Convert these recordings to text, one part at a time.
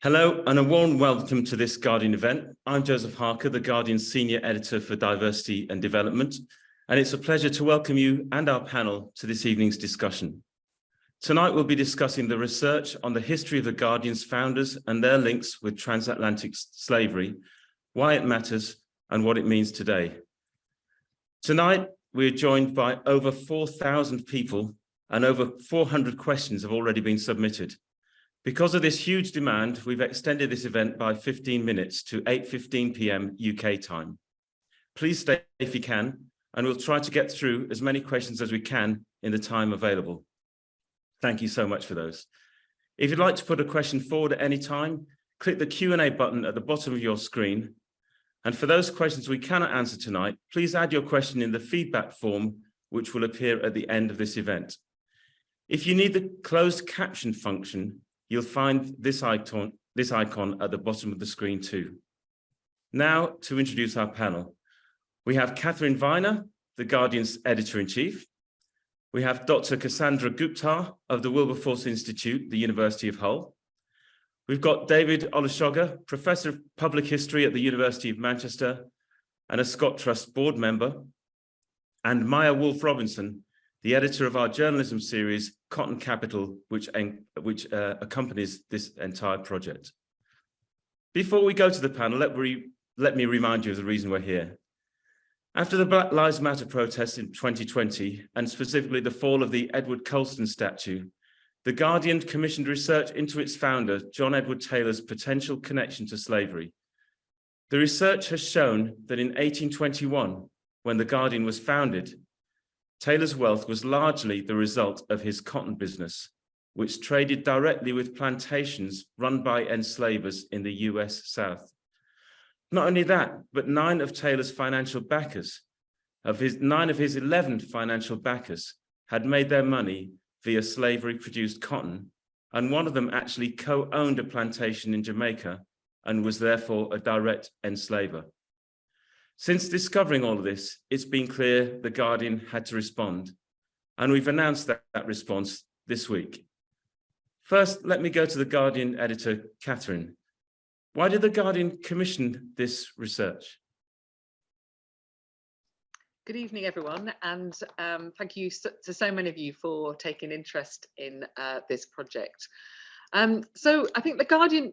Hello and a warm welcome to this Guardian event. I'm Joseph Harker, the Guardian's Senior Editor for Diversity and Development, and it's a pleasure to welcome you and our panel to this evening's discussion. Tonight we'll be discussing the research on the history of the Guardian's founders and their links with transatlantic slavery, why it matters and what it means today. Tonight we're joined by over 4,000 people and over 400 questions have already been submitted. Because of this huge demand, we've extended this event by 15 minutes to 8:15 p.m. UK time. Please stay if you can, and we'll try to get through as many questions as we can in the time available. Thank you so much for those. If you'd like to put a question forward at any time, click the Q&A button at the bottom of your screen. And for those questions we cannot answer tonight, please add your question in the feedback form, which will appear at the end of this event. If you need the closed caption function, you'll find this icon at the bottom of the screen too. Now to introduce our panel. We have Katharine Viner, the Guardian's Editor-in-Chief. We have Dr. Cassandra Gooptar of the Wilberforce Institute, the University of Hull. We've got David Olusoga, Professor of Public History at the University of Manchester and a Scott Trust board member. And Maya Wolfe-Robinson, the editor of our journalism series, Cotton Capital, which accompanies this entire project. Before we go to the panel, let me remind you of the reason we're here. After the Black Lives Matter protests in 2020, and specifically the fall of the Edward Colston statue, The Guardian commissioned research into its founder, John Edward Taylor's potential connection to slavery. The research has shown that in 1821, when The Guardian was founded, Taylor's wealth was largely the result of his cotton business, which traded directly with plantations run by enslavers in the US South. Not only that, but nine of Taylor's financial backers, nine of his 11 financial backers had made their money via slavery-produced cotton, and one of them actually co-owned a plantation in Jamaica and was therefore a direct enslaver. Since discovering all of this, it's been clear The Guardian had to respond, and we've announced that response this week. First, let me go to The Guardian editor, Katharine. Why did The Guardian commission this research? Good evening, everyone, and thank you to so many of you for taking interest in this project. So I think The Guardian,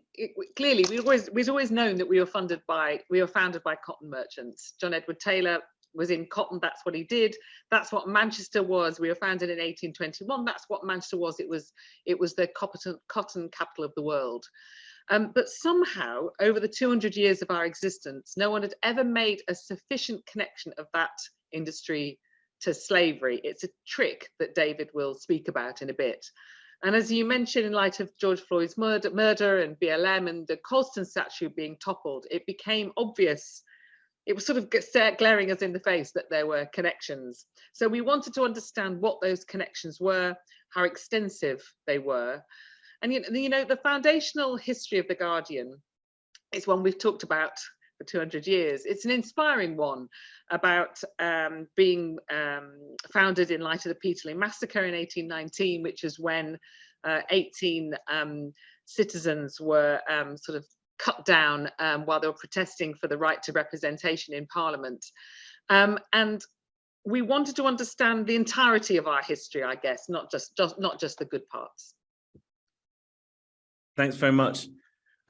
clearly, we've always known that we were founded by cotton merchants. John Edward Taylor was in cotton, that's what he did. That's what Manchester was. We were founded in 1821. That's what Manchester was. It was the cotton capital of the world. But somehow, over the 200 years of our existence, no one had ever made a sufficient connection of that industry to slavery. It's a trick that David will speak about in a bit. And as you mentioned, in light of George Floyd's murder and BLM and the Colston statue being toppled, it became obvious. It was sort of glaring us in the face that there were connections. So we wanted to understand what those connections were, how extensive they were. And you know, the foundational history of The Guardian is one we've talked about for 200 years. It's an inspiring one about being founded in light of the Peterloo Massacre in 1819, which is when 18 citizens were sort of cut down while they were protesting for the right to representation in Parliament. And we wanted to understand the entirety of our history, I guess, not just the good parts. Thanks very much.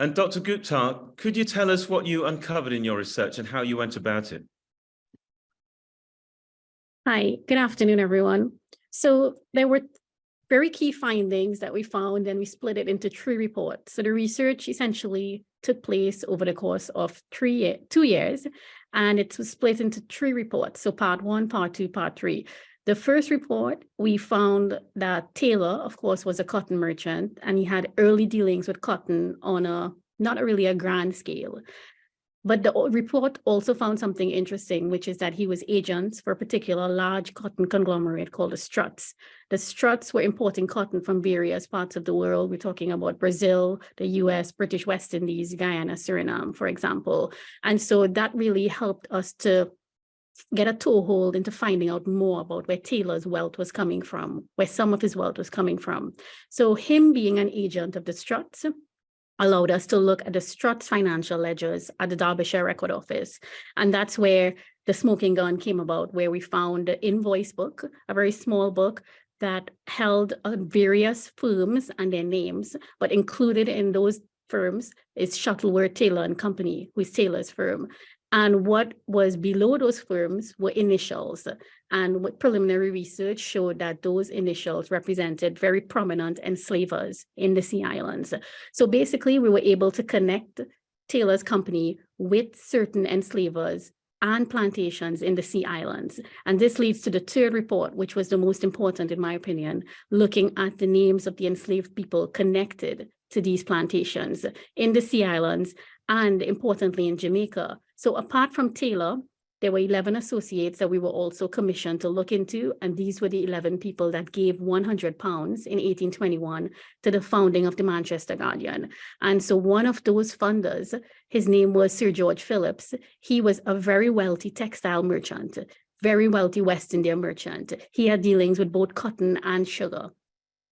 And Dr. Gooptar, could you tell us what you uncovered in your research and how you went about it? Hi, good afternoon, everyone. So there were very key findings that we found, and we split it into 3 reports. So the research essentially took place over the course of 2 years, and it was split into 3 reports. So part 1, part 2, part 3. The first report, we found that Taylor, of course, was a cotton merchant, and he had early dealings with cotton on not really a grand scale. But the report also found something interesting, which is that he was agents for a particular large cotton conglomerate called the Struts. The Struts were importing cotton from various parts of the world. We're talking about Brazil, the US, British West Indies, Guyana, Suriname, for example. And so that really helped us to get a toehold into finding out more about where Taylor's wealth was coming from, where some of his wealth was coming from. So him being an agent of the Struts, allowed us to look at the Strutt's financial ledgers at the Derbyshire Record Office. And that's where the smoking gun came about, where we found the invoice book, a very small book that held various firms and their names, but included in those firms is Shuttleworth Taylor and Company, who is Taylor's firm. And what was below those firms were initials. And what preliminary research showed that those initials represented very prominent enslavers in the Sea Islands. So basically, we were able to connect Taylor's company with certain enslavers and plantations in the Sea Islands. And this leads to the third report, which was the most important, in my opinion, looking at the names of the enslaved people connected to these plantations in the Sea Islands and importantly in Jamaica. So apart from Taylor, there were 11 associates that we were also commissioned to look into, and these were the 11 people that gave £100 in 1821 to the founding of the Manchester Guardian. And so one of those funders, his name was Sir George Phillips. He was a very wealthy textile merchant, very wealthy West India merchant. He had dealings with both cotton and sugar.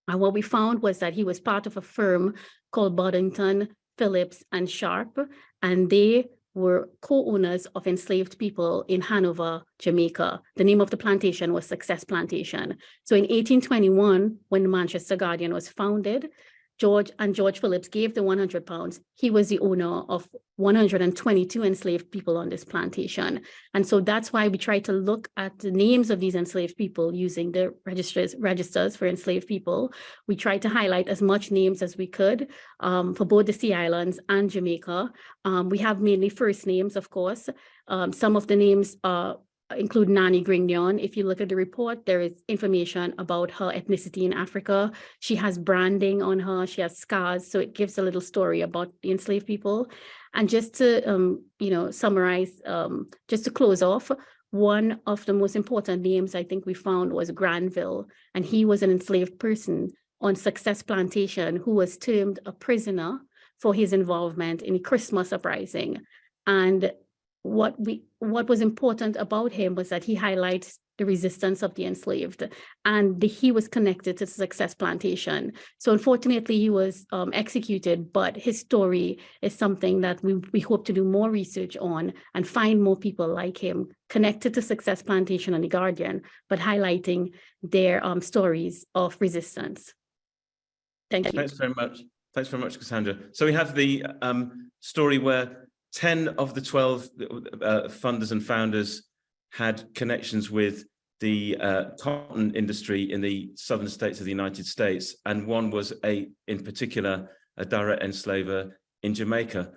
And what we found was that he was part of a firm called Boddington, Phillips, and Sharp, and they were co-owners of enslaved people in Hanover, Jamaica. The name of the plantation was Success Plantation. So in 1821, when the Manchester Guardian was founded, George Phillips gave the £100. He was the owner of 122 enslaved people on this plantation. And so that's why we try to look at the names of these enslaved people using the registers for enslaved people. We try to highlight as much names as we could for both the Sea Islands and Jamaica. We have mainly first names, of course. Some of the names include Nanny Grignon. If you look at the report, there is information about her ethnicity in Africa. She has branding on her, she has scars, so it gives a little story about the enslaved people. And just to summarize, just to close off, one of the most important names I think we found was Granville, and he was an enslaved person on Success Plantation who was termed a prisoner for his involvement in the Christmas uprising. And what was important about him was that he highlights the resistance of the enslaved, and he was connected to the Success Plantation. So unfortunately, he was executed, but his story is something that we hope to do more research on and find more people like him connected to Success Plantation and the Guardian, but highlighting their stories of resistance. Thank you. Thanks very much. Thanks very much, Cassandra. So we have the story where 10 of the 12 funders and founders had connections with the cotton industry in the southern states of the United States, and one was in particular a direct enslaver in Jamaica.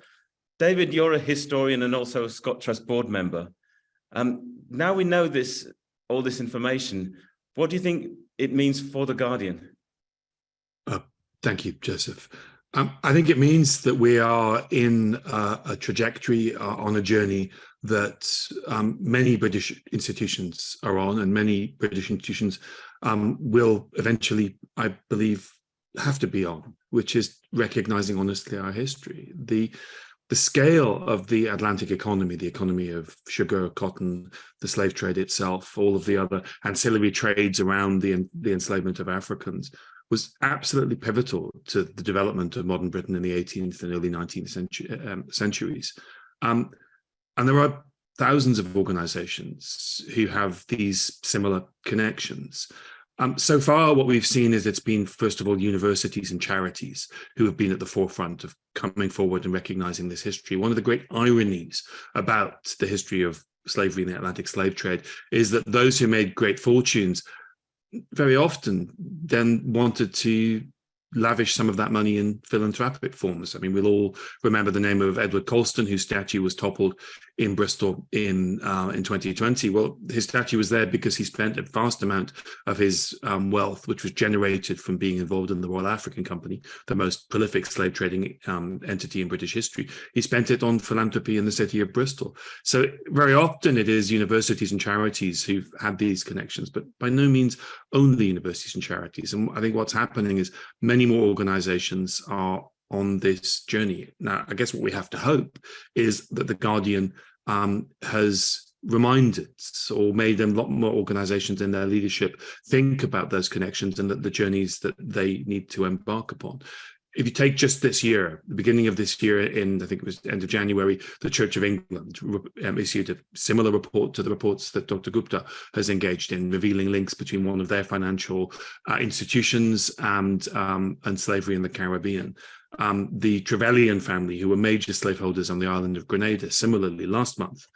David, you're a historian and also a Scott Trust board member. Now we know all this information. What do you think it means for the Guardian? Thank you, Joseph. I think it means that we are in a trajectory on a journey that many British institutions are on, and many British institutions will eventually, I believe, have to be on, which is recognizing honestly our history. The scale of the Atlantic economy, the economy of sugar, cotton, the slave trade itself, all of the other ancillary trades around the enslavement of Africans, was absolutely pivotal to the development of modern Britain in the 18th and early 19th centuries. And there are thousands of organizations who have these similar connections. So far, what we've seen is it's been, first of all, universities and charities who have been at the forefront of coming forward and recognizing this history. One of the great ironies about the history of slavery and the Atlantic slave trade is that those who made great fortunes very often then wanted to lavish some of that money in philanthropic forms. I mean, we'll all remember the name of Edward Colston, whose statue was toppled in Bristol in 2020. Well, his statue was there because he spent a vast amount of his wealth, which was generated from being involved in the Royal African Company, the most prolific slave trading entity in British history. He spent it on philanthropy in the city of Bristol. So very often it is universities and charities who've had these connections, but by no means only universities and charities. And I think what's happening is many more organizations are on this journey. Now, I guess what we have to hope is that the Guardian has reminded or made a lot more organizations in their leadership think about those connections and that the journeys that they need to embark upon. if you take just this year, the beginning of this year, I think it was end of January, the Church of England issued a similar report to the reports that Dr. Gooptar has engaged in, revealing links between one of their financial institutions and slavery in the Caribbean. The Trevelyan family, who were major slaveholders on the island of Grenada, similarly last month,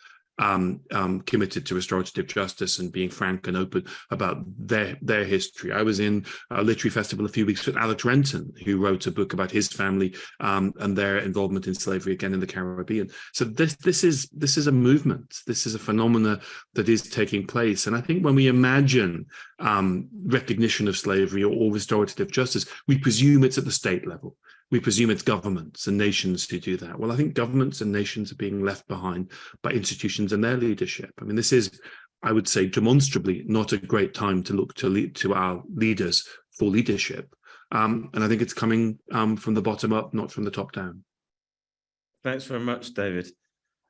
committed to restorative justice and being frank and open about their history. I was in a literary festival a few weeks with Alex Renton, who wrote a book about his family and their involvement in slavery again in the Caribbean. So this is a movement. This is a phenomena that is taking place. And I think when we imagine recognition of slavery or restorative justice, we presume it's at the state level. We presume it's governments and nations who do that. Well, I think governments and nations are being left behind by institutions and their leadership. I mean, this is, I would say, demonstrably not a great time to look to our leaders for leadership. And I think it's coming from the bottom up, not from the top down. Thanks very much, David.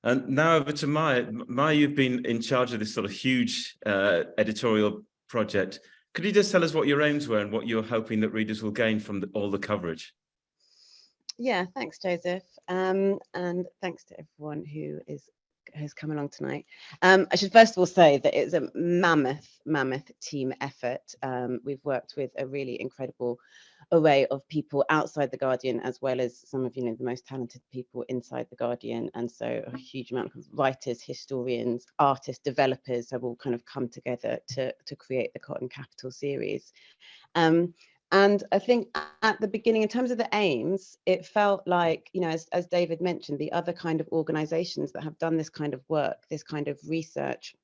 And now over to Maya. Maya, you've been in charge of this sort of huge editorial project. Could you just tell us what your aims were and what you're hoping that readers will gain from all the coverage? Yeah, thanks, Joseph. And thanks to everyone who has come along tonight. I should first of all say that it's a mammoth team effort. We've worked with a really incredible array of people outside the Guardian, as well as some of the most talented people inside the Guardian. And so a huge amount of writers, historians, artists, developers have all kind of come together to create the Cotton Capital series. And I think at the beginning, in terms of the aims, it felt like, as David mentioned, the other kind of organizations that have done this kind of work, this kind of research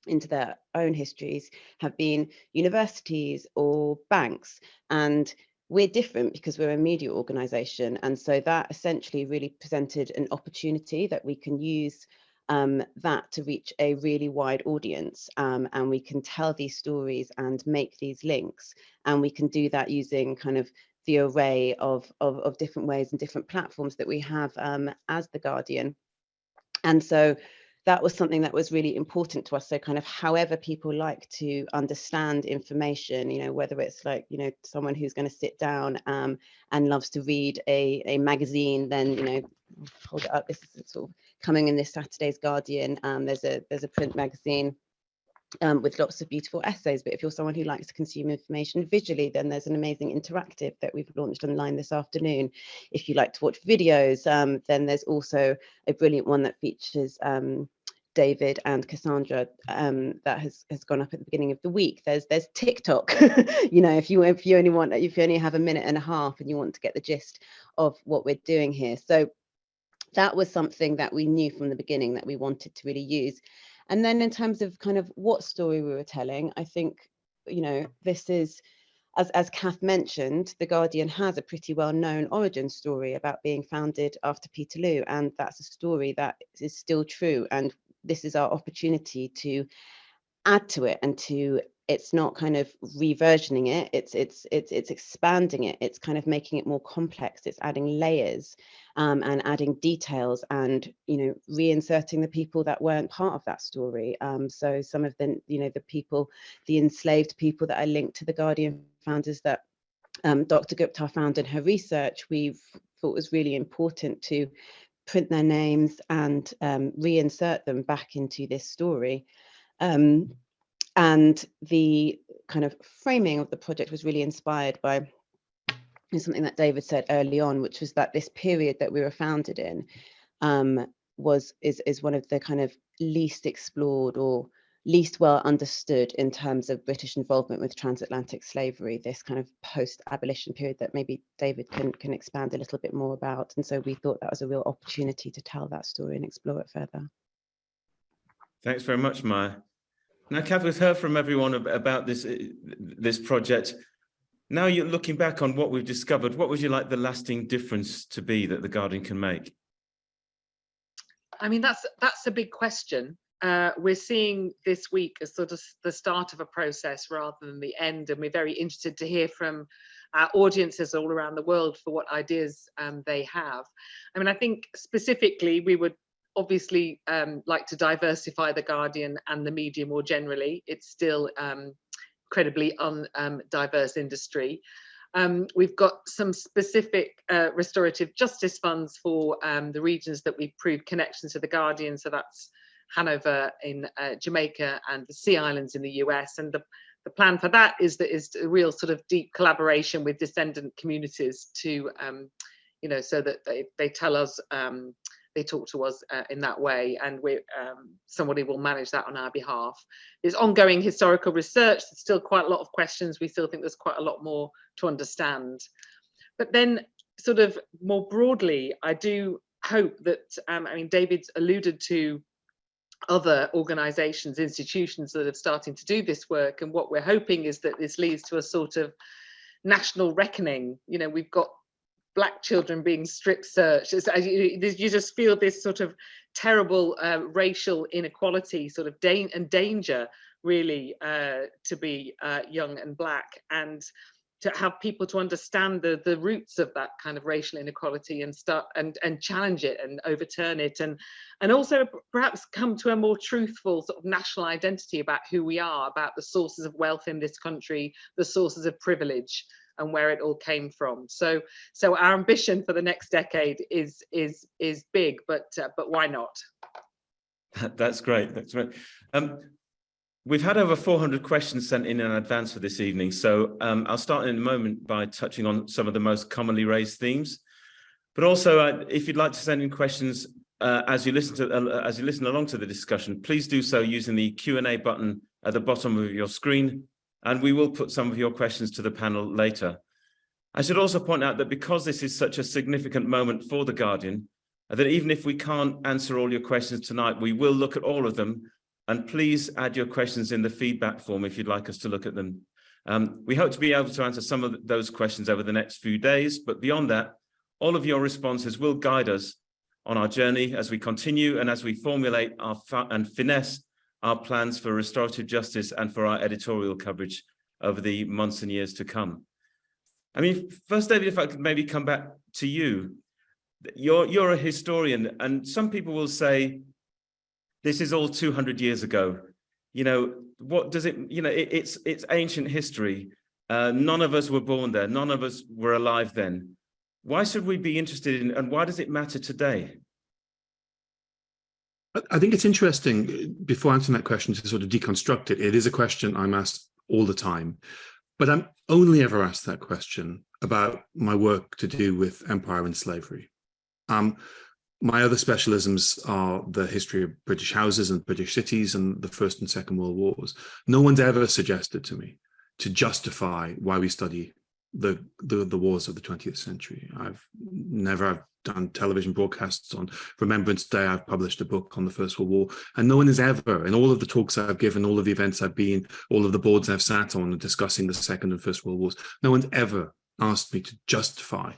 into their own histories, have been universities or banks. And we're different because we're a media organization. And so that essentially really presented an opportunity that we can use that to reach a really wide audience, and we can tell these stories and make these links, and we can do that using kind of the array of different ways and different platforms that we have as the Guardian. And so that was something that was really important to us. So kind of however people like to understand information, whether it's like, someone who's going to sit down and loves to read a magazine, then, hold it up, this is sort of coming in this Saturday's Guardian. There's a print magazine with lots of beautiful essays. But if you're someone who likes to consume information visually, then there's an amazing interactive that we've launched online this afternoon. If you like to watch videos, then there's also a brilliant one that features David and Cassandra that has gone up at the beginning of the week. There's TikTok. If you only have a minute and a half and you want to get the gist of what we're doing here. So that was something that we knew from the beginning that we wanted to really use. And then in terms of kind of what story we were telling, I think, this is, as Kath mentioned, The Guardian has a pretty well-known origin story about being founded after Peterloo, and that's a story that is still true. And this is our opportunity to add to it, and it's not kind of reversioning it, it's expanding it, it's kind of making it more complex, it's adding layers and adding details, and reinserting the people that weren't part of that story. So some of the the enslaved people that are linked to the Guardian founders that Dr. Gooptar found in her research, we thought was really important to print their names and reinsert them back into this story. And the kind of framing of the project was really inspired by something that David said early on, which was that this period that we were founded in is one of the kind of least explored or least well understood in terms of British involvement with transatlantic slavery, this kind of post-abolition period that maybe David can expand a little bit more about. And so we thought that was a real opportunity to tell that story and explore it further. Thanks very much, Maya. Now, Kath, we've heard from everyone about this project. Now you're looking back on what we've discovered. What would you like the lasting difference to be that the Guardian can make? I mean, that's a big question. We're seeing this week as sort of the start of a process rather than the end, and we're very interested to hear from our audiences all around the world for what ideas they have. I mean, I think specifically we would obviously like to diversify the Guardian and the media more generally. It's still incredibly diverse industry. We've got some specific restorative justice funds for the regions that we've proved connections to the Guardian. So that's Hanover in Jamaica and the Sea Islands in the US. And the plan for that is a real sort of deep collaboration with descendant communities to, so that they tell us, they talk to us in that way, and somebody will manage that on our behalf. There's ongoing historical research. There's still quite a lot of questions. We still think there's quite a lot more to understand. But then sort of more broadly, I do hope that, David's alluded to other organisations, institutions that are starting to do this work. And what we're hoping is that this leads to a sort of national reckoning. We've got Black children being strip searched. You just feel this sort of terrible racial inequality, sort of danger, really, to be young and Black, and to have people to understand the roots of that kind of racial inequality and start and challenge it and overturn it, and also perhaps come to a more truthful sort of national identity about who we are, about the sources of wealth in this country, the sources of privilege, and where it all came from. So our ambition for the next decade is big, but why not? That's great. That's great. We've had over 400 questions sent in advance for this evening, so I'll start in a moment by touching on some of the most commonly raised themes. But also, if you'd like to send in questions as you listen along to the discussion, please do so using the Q&A button at the bottom of your screen, and we will put some of your questions to the panel later. I should also point out that because this is such a significant moment for The Guardian, that even if we can't answer all your questions tonight, we will look at all of them. And please add your questions in the feedback form if you'd like us to look at them. We hope to be able to answer some of those questions over the next few days, but beyond that, all of your responses will guide us on our journey as we continue and as we formulate and finesse our plans for restorative justice and for our editorial coverage over the months and years to come. First, David, if I could maybe come back to you. You're a historian, and some people will say, this is all 200 years ago. What does it, it's ancient history. None of us were born there. None of us were alive then. Why should we be interested in, and why does it matter today? I think it's interesting, before answering that question, to sort of deconstruct it. It is a question I'm asked all the time, but I'm only ever asked that question about my work to do with empire and slavery. My other specialisms are the history of British houses and British cities and the First and Second World Wars. No one's ever suggested to me to justify why we study the wars of the 20th century. I've never done television broadcasts on Remembrance Day. I've published a book on the First World War, and no one has ever, in all of the talks I've given, all of the events I've been, all of the boards I've sat on discussing the Second and First World Wars, no one's ever asked me to justify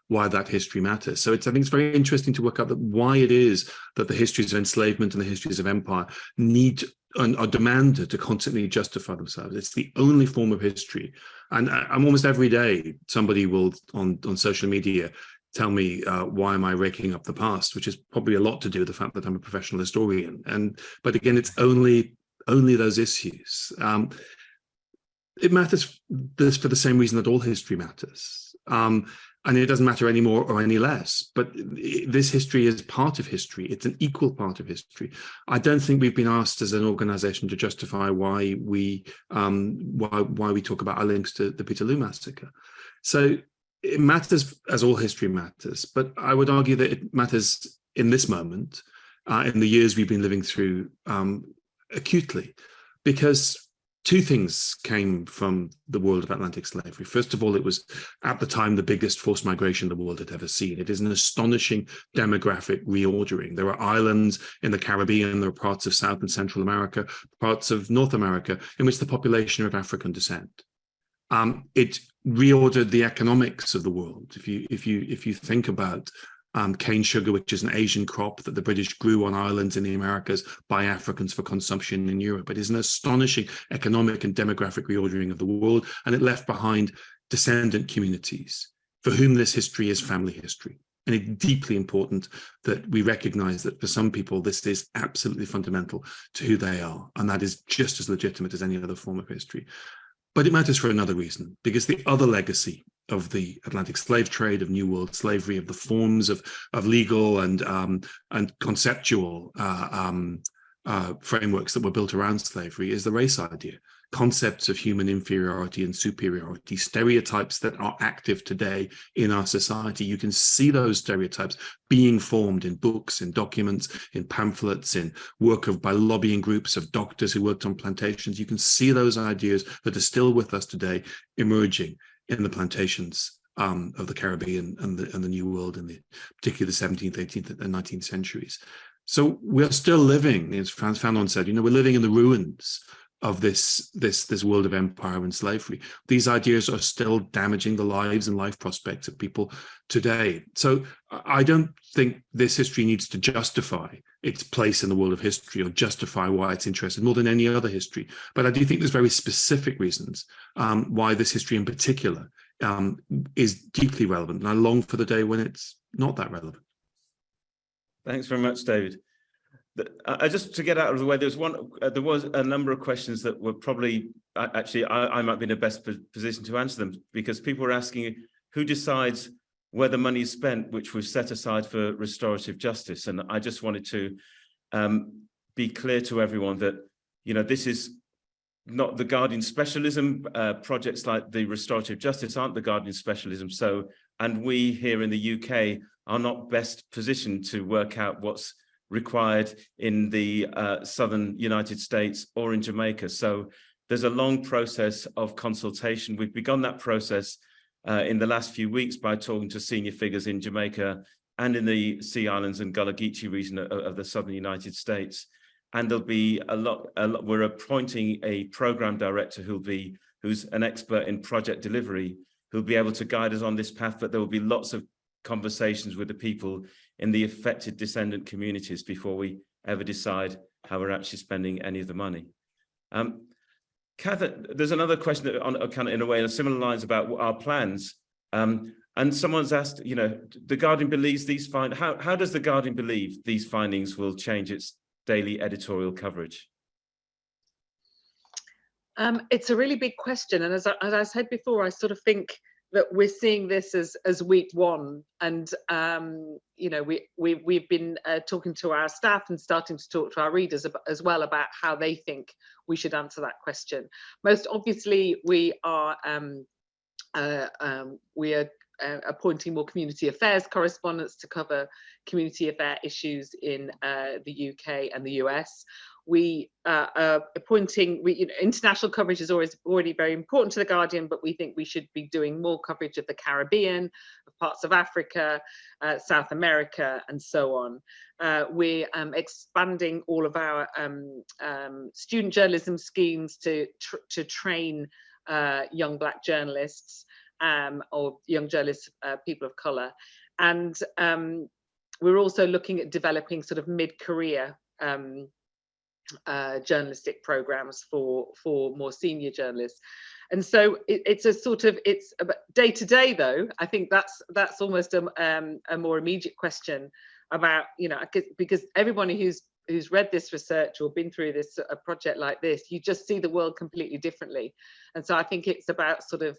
why that history matters. So I think it's very interesting to work out that why it is that the histories of enslavement and the histories of empire need and are demanded to constantly justify themselves. It's the only form of history. And I'm almost every day, somebody will on social media tell me why am I raking up the past, which is probably a lot to do with the fact that I'm a professional historian. But again, it's only those issues. It matters for the same reason that all history matters. And it doesn't matter any more or any less, but this history is part of history. It's an equal part of history. I don't think we've been asked as an organization to justify why we talk about our links to the Peterloo massacre. So it matters as all history matters, but I would argue that it matters in this moment, in the years we've been living through acutely, because two things came from the world of Atlantic slavery. First of all, it was at the time the biggest forced migration the world had ever seen. It is an astonishing demographic reordering. There are islands in the Caribbean, there are parts of South and Central America, parts of North America, in which the population are of African descent. It reordered the economics of the world. If you think about cane sugar, which is an Asian crop that the British grew on islands in the Americas by Africans for consumption in Europe. It is an astonishing economic and demographic reordering of the world, and it left behind descendant communities for whom this history is family history. And it's deeply important that we recognize that for some people, this is absolutely fundamental to who they are, and that is just as legitimate as any other form of history. But it matters for another reason, because the other legacy of the Atlantic slave trade, of New World slavery, of the forms of legal and conceptual frameworks that were built around slavery is the race idea. Concepts of human inferiority and superiority, stereotypes that are active today in our society. You can see those stereotypes being formed in books, in documents, in pamphlets, in work by lobbying groups of doctors who worked on plantations. You can see those ideas that are still with us today emerging in the plantations of the Caribbean and the New World, in particularly the 17th, 18th, and 19th centuries. So we're still living, as Fanon said, we're living in the ruins of this world of empire and slavery. These ideas are still damaging the lives and life prospects of people today. So I don't think this history needs to justify its place in the world of history or justify why it's interested more than any other history. But I do think there's very specific reasons why this history in particular is deeply relevant. And I long for the day when it's not that relevant. Thanks very much, David. Just to get out of the way, there was a number of questions that were probably, actually, I might be in the best position to answer them, because people were asking who decides where the money is spent, which we've set aside for restorative justice. And I just wanted to be clear to everyone that, this is not the Guardian specialism. Projects like the restorative justice aren't the Guardian specialism. And we here in the UK are not best positioned to work out what's required in the southern United States or in Jamaica. So there's a long process of consultation. We've begun that process in the last few weeks by talking to senior figures in Jamaica and in the Sea Islands and Gullah Geechee region of the southern United States. And there'll be a lot. We're appointing a program director who's an expert in project delivery, who'll be able to guide us on this path. But there will be lots of conversations with the people in the affected descendant communities before we ever decide how we're actually spending any of the money. Katharine, there's another question on kind of in a way, on similar lines about our plans. And someone's asked, the Guardian believes these findings. How does the Guardian believe these findings will change its daily editorial coverage? It's a really big question, and as I said before, I sort of think that we're seeing this as week one, and we've been talking to our staff and starting to talk to our readers as well about how they think we should answer that question. Most obviously, we are appointing more community affairs correspondents to cover community affair issues in the UK and the US. We are appointing, international coverage is already very important to the Guardian, but we think we should be doing more coverage of the Caribbean, of parts of Africa, South America, and so on. We're expanding all of our student journalism schemes to train young Black journalists or young journalists, people of colour. And we're also looking at developing sort of mid-career journalistic programs for more senior journalists. And so it's about day to day, though. I think that's almost a more immediate question about, because everyone who's read this research or been through a project like this, you just see the world completely differently. And so I think it's about sort of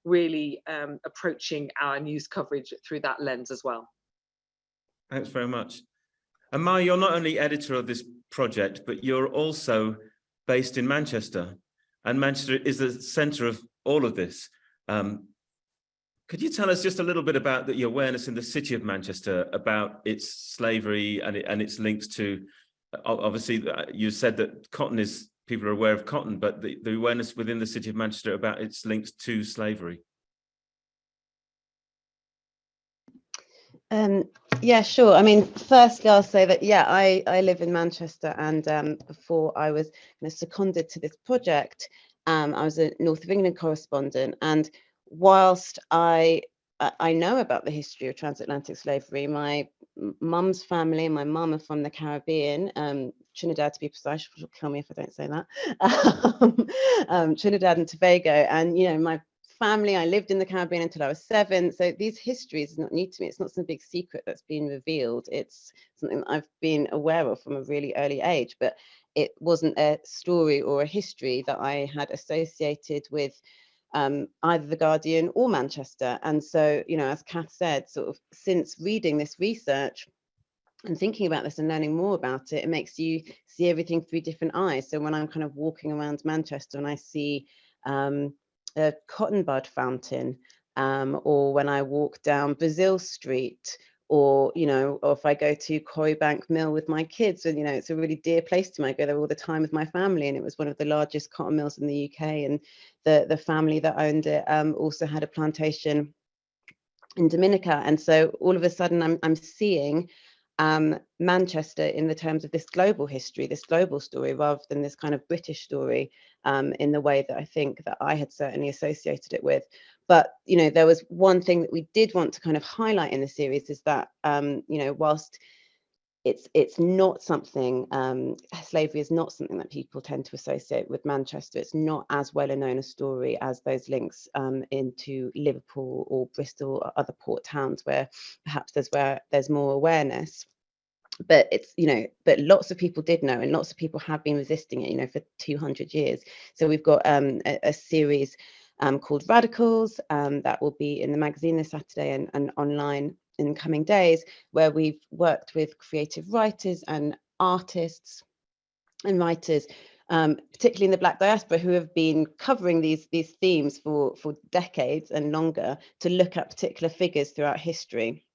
really approaching our news coverage through that lens as well. Thanks very much. And Maya, you're not only editor of this project, but you're also based in Manchester, and Manchester is the centre of all of this. Could you tell us just a little bit about your awareness in the city of Manchester about its slavery and its links to, obviously, you said that people are aware of cotton, but the awareness within the city of Manchester about its links to slavery? Yeah, sure. I mean, firstly, I'll say that, yeah, I live in Manchester, and before I was seconded to this project, I was a North of England correspondent. And whilst I know about the history of transatlantic slavery, my mum's family and my mum are from the Caribbean, Trinidad to be precise. She'll kill me if I don't say that. Trinidad and Tobago, and my family. I lived in the Caribbean until I was 7. So these histories is not new to me. It's not some big secret that's been revealed. It's something that I've been aware of from a really early age, but it wasn't a story or a history that I had associated with either The Guardian or Manchester. And so, you know, as Kath said, sort of since reading this research and thinking about this and learning more about it, it makes you see everything through different eyes. So when I'm kind of walking around Manchester and I see a cotton bud fountain, or when I walk down Brazil Street, or, you know, or if I go to Corriebank Mill with my kids, and, you know, it's a really dear place to me. I go there all the time with my family, and it was one of the largest cotton mills in the UK. And the family that owned it also had a plantation in Dominica. And so all of a sudden I'm seeing Manchester in the terms of this global history, this global story, rather than this kind of British story in the way that I think that I had certainly associated it with. But, you know, there was one thing that we did want to kind of highlight in the series is that, you know, whilst it's not something, slavery is not something that people tend to associate with Manchester. It's not as well known a story as those links into Liverpool or Bristol or other port towns where perhaps there's more awareness. But it's, you know, but lots of people did know, and lots of people have been resisting it, you know, for 200 years. So we've got a series called Radicals that will be in the magazine this Saturday and online in coming days, where we've worked with creative writers and artists and writers, particularly in the Black diaspora, who have been covering these themes for decades and longer, to look at particular figures throughout history.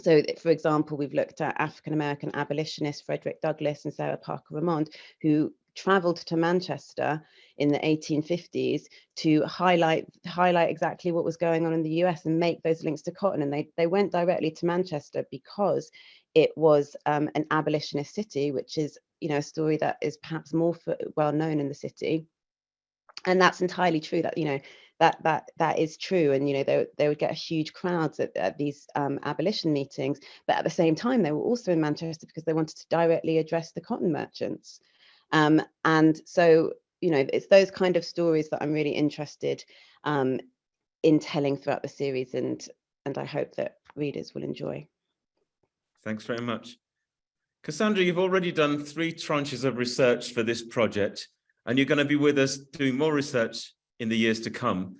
So, for example, we've looked at African-American abolitionists Frederick Douglass and Sarah Parker Remond, who travelled to Manchester in the 1850s to highlight exactly what was going on in the US and make those links to cotton. And they went directly to Manchester because it was an abolitionist city, which is, you know, a story that is perhaps more well known in the city. And that's entirely true, that, you know, that is true. And, you know, they would get huge crowds at these abolition meetings, but at the same time they were also in Manchester because they wanted to directly address the cotton merchants. And so, you know, it's those kind of stories that I'm really interested in telling throughout the series, and I hope that readers will enjoy. Thanks very much. Cassandra, you've already done 3 tranches of research for this project, and you're going to be with us doing more research in the years to come.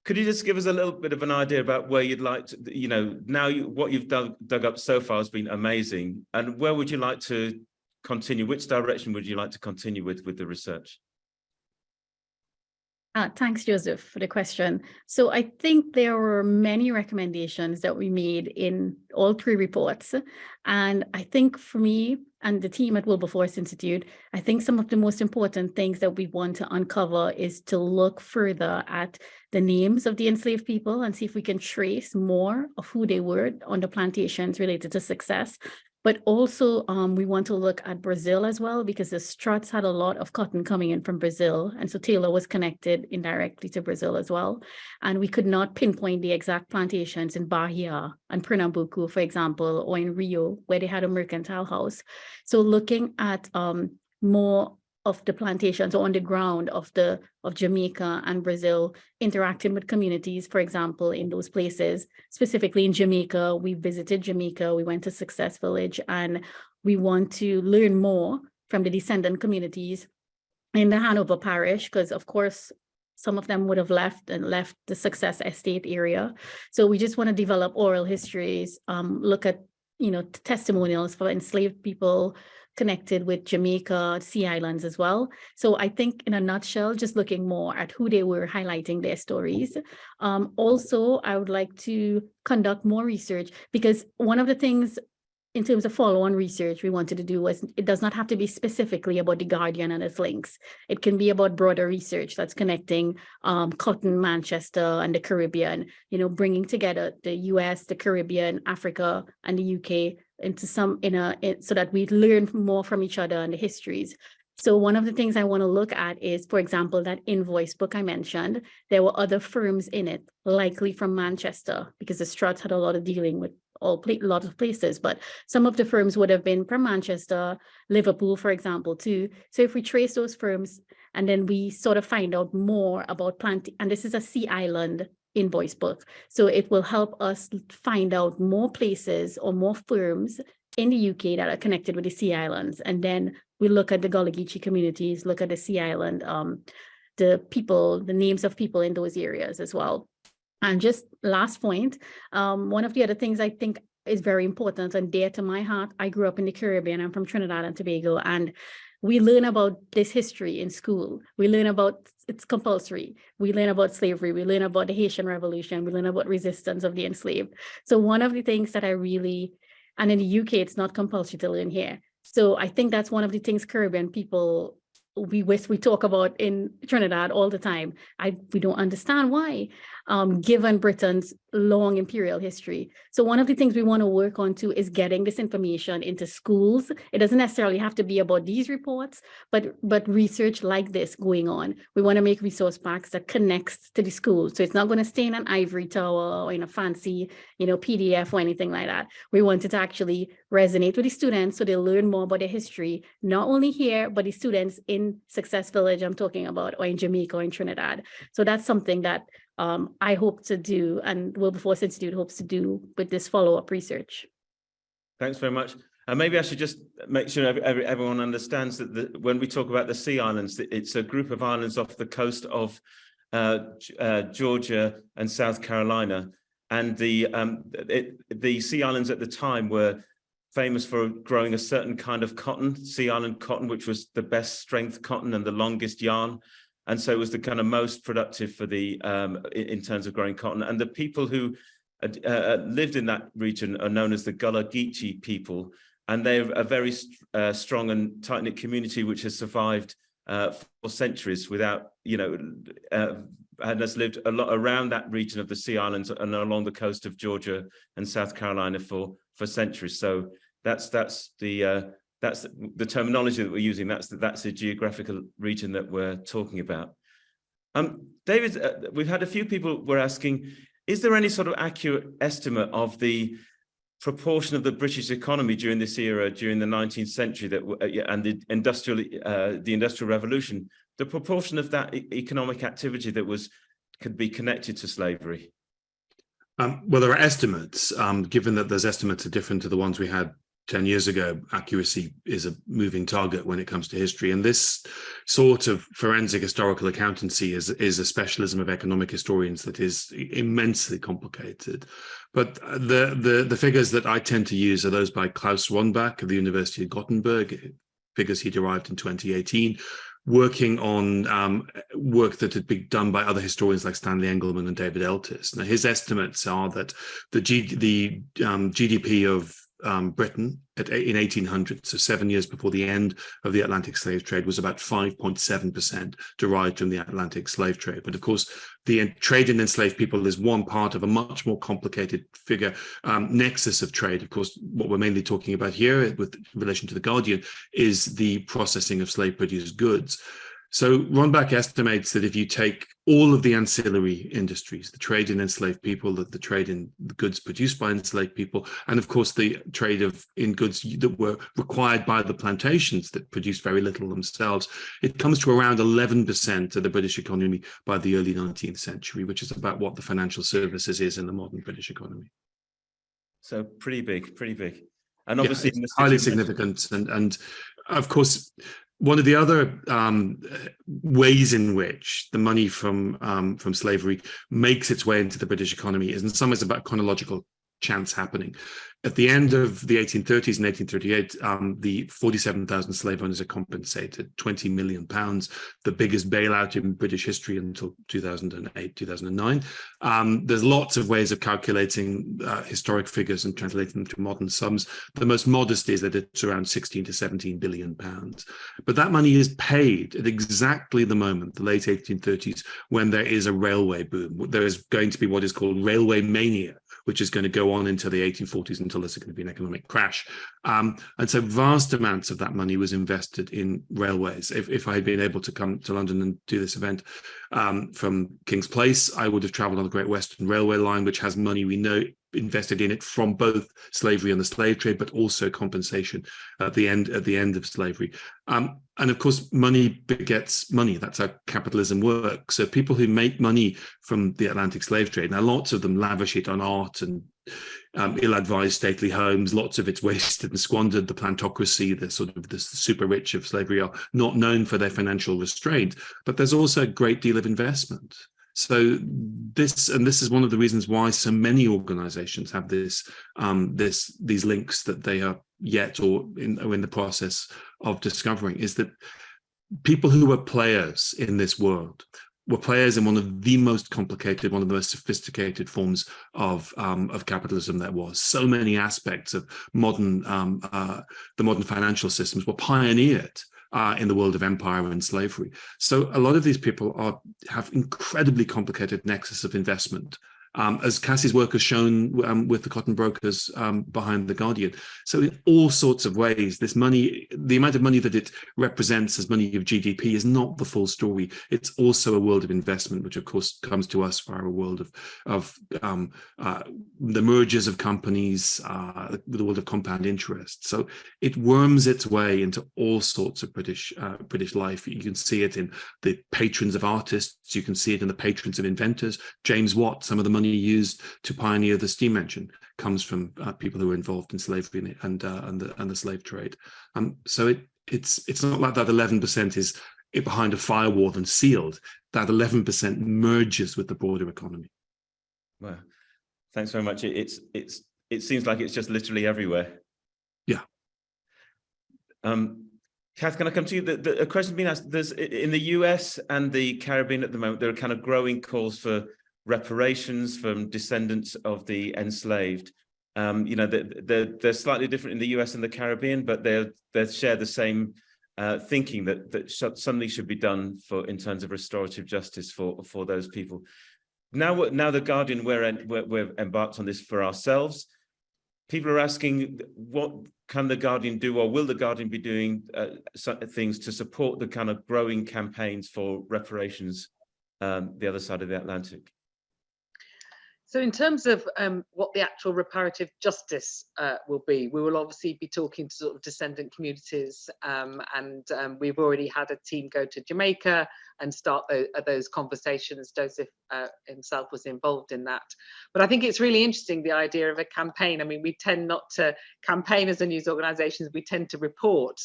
Could you just give us a little bit of an idea about where you'd like to, you know, now what you've dug up so far has been amazing, and where would you like to continue? Which direction would you like to continue with the research? Thanks, Joseph, for the question. So I think there were many recommendations that we made in all 3 reports. And I think for me and the team at Wilberforce Institute, I think some of the most important things that we want to uncover is to look further at the names of the enslaved people and see if we can trace more of who they were on the plantations related to success. But also we want to look at Brazil as well, because the Struts had a lot of cotton coming in from Brazil. And so Taylor was connected indirectly to Brazil as well. And we could not pinpoint the exact plantations in Bahia and Pernambuco, for example, or in Rio, where they had a mercantile house. So looking at more of the plantations on the ground of Jamaica and Brazil, interacting with communities, for example, in those places. Specifically in Jamaica, we visited Jamaica, we went to Success Village, and we want to learn more from the descendant communities in the Hanover Parish, because of course, some of them would have left the Success Estate area. So we just want to develop oral histories, look at, you know, testimonials for enslaved people connected with Jamaica, Sea Islands as well. So I think in a nutshell, just looking more at who they were, highlighting their stories. Also, I would like to conduct more research, because one of the things in terms of follow-on research we wanted to do was, it does not have to be specifically about the Guardian and its links. It can be about broader research that's connecting cotton, Manchester, and the Caribbean, you know, bringing together the US, the Caribbean, Africa, and the UK into so that we learn more from each other and the histories. So one of the things I want to look at is, for example, that invoice book I mentioned, there were other firms in it, likely from Manchester, because the Struts had a lot of dealing with a lot of places, but some of the firms would have been from Manchester, Liverpool, for example, too. So if we trace those firms And then we sort of find out more about planting. And this is a Sea Island invoice book. So it will help us find out more places or more firms in the UK that are connected with the Sea Islands. And then we look at the Gullah Geechee communities, look at the Sea Island, the people, the names of people in those areas as well. And just last point, one of the other things I think is very important and dear to my heart, I grew up in the Caribbean, I'm from Trinidad and Tobago, and we learn about this history in school. We learn about, it's compulsory. We learn about slavery. We learn about the Haitian Revolution. We learn about resistance of the enslaved. So one of the things that I really, and in the UK, it's not compulsory to learn here. So I think that's one of the things Caribbean people, we talk about in Trinidad all the time. We don't understand why, given Britain's long imperial history. So one of the things we want to work on too is getting this information into schools. It doesn't necessarily have to be about these reports, but research like this going on. We want to make resource packs that connects to the schools. So it's not going to stay in an ivory tower or in a fancy, PDF or anything like that. We want it to actually resonate with the students so they learn more about their history, not only here, but the students in Success Village I'm talking about, or in Jamaica or in Trinidad. So that's something that I hope to do, and Wilberforce Institute hopes to do with this follow-up research. Thanks very much. And maybe I should just make sure everyone understands that when we talk about the Sea Islands, it's a group of islands off the coast of Georgia and South Carolina. And the Sea Islands at the time were famous for growing a certain kind of cotton, Sea Island cotton, which was the best strength cotton and the longest yarn. And so it was the kind of most productive for the in terms of growing cotton. And the people who lived in that region are known as the Gullah Geechee people. And they're a very strong and tight-knit community which has survived for centuries without, and has lived a lot around that region of the Sea Islands and along the coast of Georgia and South Carolina for centuries. So that's the terminology that we're using. That's the geographical region that we're talking about. David, we've had a few people were asking, is there any sort of accurate estimate of the proportion of the British economy during this era, during the 19th century, and the Industrial Revolution, the proportion of that economic activity that could be connected to slavery? Well, there are estimates. Given that those estimates are different to the ones we had 10 years ago, accuracy is a moving target when it comes to history. And this sort of forensic historical accountancy is a specialism of economic historians that is immensely complicated. But the figures that I tend to use are those by Klaus Ronbach of the University of Gothenburg, figures he derived in 2018, working on work that had been done by other historians like Stanley Engelman and David Eltis. Now, his estimates are that the GDP of Britain in 1800, so 7 years before the end of the Atlantic slave trade, was about 5.7% derived from the Atlantic slave trade. But of course, the trade in enslaved people is one part of a much more complicated figure, nexus of trade. Of course, what we're mainly talking about here with relation to the Guardian is the processing of slave-produced goods. So Ronbach estimates that if you take all of the ancillary industries, the trade in enslaved people, the trade in the goods produced by enslaved people, and of course the trade in goods that were required by the plantations that produced very little themselves, it comes to around 11% of the British economy by the early 19th century, which is about what the financial services is in the modern British economy. So pretty big. And obviously, yeah, it's highly significant. And of course, one of the other ways in which the money from slavery makes its way into the British economy is in some ways about chronological chance happening. At the end of the 1830s and 1838, the 47,000 slave owners are compensated £20 million, the biggest bailout in British history until 2008, 2009. There's lots of ways of calculating historic figures and translating them to modern sums. The most modest is that it's around 16 to 17 billion pounds. But that money is paid at exactly the moment, the late 1830s, when there is a railway boom. There is going to be what is called railway mania, which is going to go on into the 1840s until there's going to be an economic crash. And so vast amounts of that money was invested in railways. If I had been able to come to London and do this event from King's Place, I would have travelled on the Great Western Railway line, which has money we know invested in it from both slavery and the slave trade, but also compensation at the end of slavery. And of course, money begets money. That's how capitalism works. So people who make money from the Atlantic slave trade, now lots of them lavish it on art and ill-advised stately homes. Lots of it's wasted and squandered. The plantocracy, the super rich of slavery, are not known for their financial restraint, but there's also a great deal of investment. So this is one of the reasons why so many organizations have these links that they are yet or in the process of discovering, is that people who were players in this world were players in one of the most complicated, one of the most sophisticated forms of capitalism there was. So many aspects of the modern financial systems were pioneered in the world of empire and slavery. So a lot of these people have incredibly complicated nexus of investment, as Cassie's work has shown with the cotton brokers behind The Guardian. So in all sorts of ways, this money, the amount of money that it represents as money of GDP is not the full story. It's also a world of investment, which of course comes to us via a world of the mergers of companies, the world of compound interest. So it worms its way into all sorts of British life. You can see it in the patrons of artists. You can see it in the patrons of inventors. James Watt, some of the money used to pioneer the steam engine comes from people who were involved in slavery and the slave trade. So it's not like that 11% is behind a firewall and sealed. That 11% merges with the broader economy. Well, thanks very much. It seems like it's just literally everywhere. Yeah. Kath, can I come to you? A question's been asked. There's in the US and the Caribbean at the moment, there are kind of growing calls for reparations from descendants of the enslaved. They're slightly different in the US and the Caribbean, but they share the same thinking that something should be done in terms of restorative justice for those people. Now the Guardian, we're embarked on this for ourselves. People are asking, what can the Guardian do, or will the Guardian be doing things to support the kind of growing campaigns for reparations the other side of the Atlantic? So in terms of what the actual reparative justice will be, we will obviously be talking to sort of descendant communities, and we've already had a team go to Jamaica and start those conversations. Joseph himself was involved in that. But I think it's really interesting, the idea of a campaign. I mean, we tend not to campaign as a news organisation, we tend to report.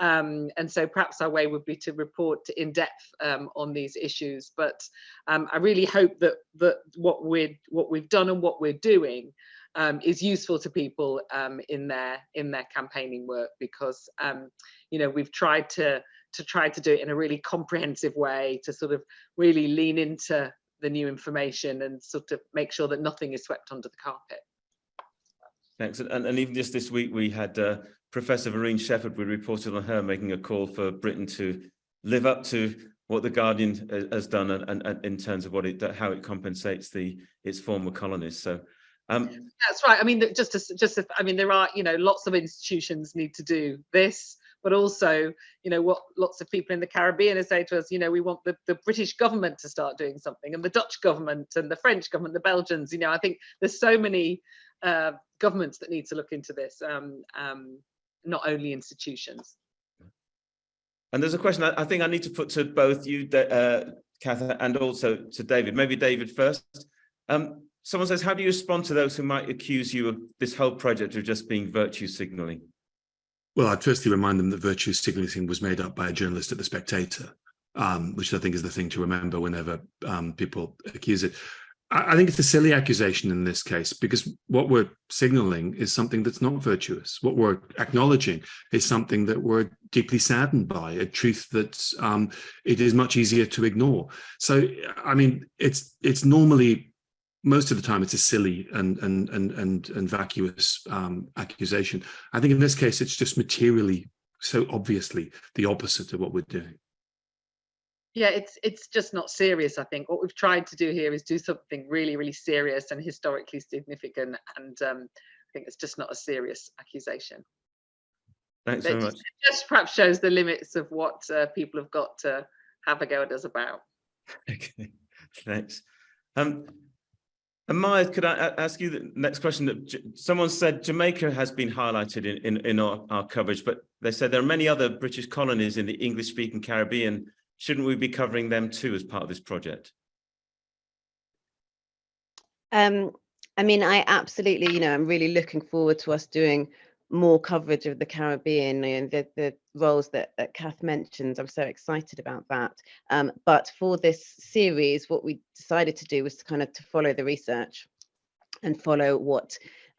And so perhaps our way would be to report in depth on these issues. But I really hope that what we've done and what we're doing is useful to people in their campaigning work, because we've tried to do it in a really comprehensive way, to sort of really lean into the new information and sort of make sure that nothing is swept under the carpet. Thanks. And even just this week, we had Professor Vereen Shepherd. We reported on her making a call for Britain to live up to what the Guardian has done, and in terms of how it compensates its former colonies. So that's right. I mean, I mean, there are lots of institutions need to do this, but also what lots of people in the Caribbean are saying to us, we want the British government to start doing something, and the Dutch government and the French government, the Belgians. I think there's so many governments that need to look into this, not only institutions. And there's a question I think I need to put to both you, Kath, and also to David. Maybe David first. Someone says, how do you respond to those who might accuse you of this whole project of just being virtue signalling? Well, I'd firstly remind them that virtue signalling was made up by a journalist at The Spectator, which I think is the thing to remember whenever people accuse it. I think it's a silly accusation in this case, because what we're signaling is something that's not virtuous. What we're acknowledging is something that we're deeply saddened by, a truth that it is much easier to ignore. So, I mean, it's normally, most of the time, it's a silly and vacuous accusation. I think in this case, it's just materially, so obviously, the opposite of what we're doing. Yeah, it's just not serious. I think what we've tried to do here is do something really, really serious and historically significant, and I think it's just not a serious accusation. Thanks very much. It just perhaps shows the limits of what people have got to have a go at us about. Okay, thanks. And Maya, could I ask you the next question? That someone said Jamaica has been highlighted in our coverage, but they said there are many other British colonies in the English-speaking Caribbean. Shouldn't we be covering them too as part of this project? I mean, I absolutely, you know, I'm really looking forward to us doing more coverage of the Caribbean and the roles that Kath mentioned. I'm so excited about that. But for this series, what we decided to do was to kind of to follow the research and follow what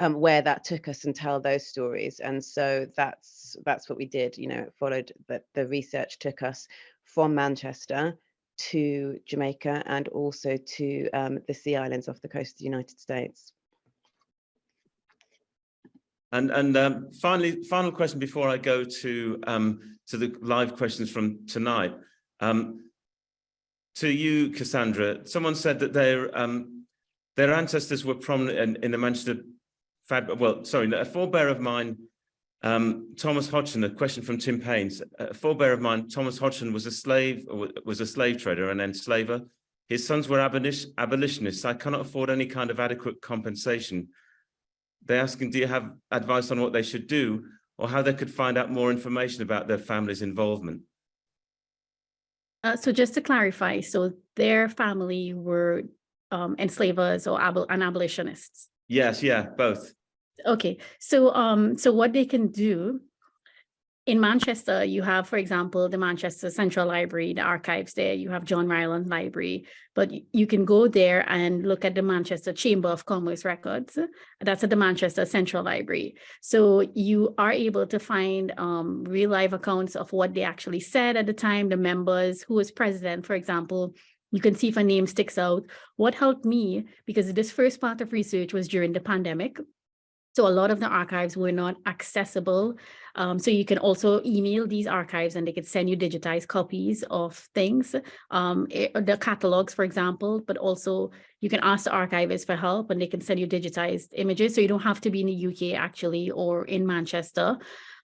where that took us and tell those stories. And so that's what we did. You know, it followed that the research took us from Manchester to Jamaica and also to the Sea Islands off the coast of the United States. And final question before I go to the live questions from tonight. To you, Cassandra, someone said that their ancestors were prominent in the Manchester a forebear of mine, Thomas Hodgson, a question from Tim Paynes. A forebear of mine, Thomas Hodgson, was a slave trader and enslaver. His sons were abolitionists. I cannot afford any kind of adequate compensation. They're asking, do you have advice on what they should do or how they could find out more information about their family's involvement? So just to clarify, so their family were enslavers or abolitionists? Yes, yeah, both. Okay, so so what they can do in Manchester, you have, for example, the Manchester Central Library, the archives there, you have John Ryland Library, but you can go there and look at the Manchester Chamber of Commerce records. That's at the Manchester Central Library. So you are able to find real live accounts of what they actually said at the time, the members, who was president, for example. You can see if a name sticks out. What helped me, because this first part of research was during the pandemic, so a lot of the archives were not accessible. So you can also email these archives and they could send you digitized copies of things, the catalogs, for example, but also you can ask the archivist for help and they can send you digitized images. So you don't have to be in the UK actually, or in Manchester.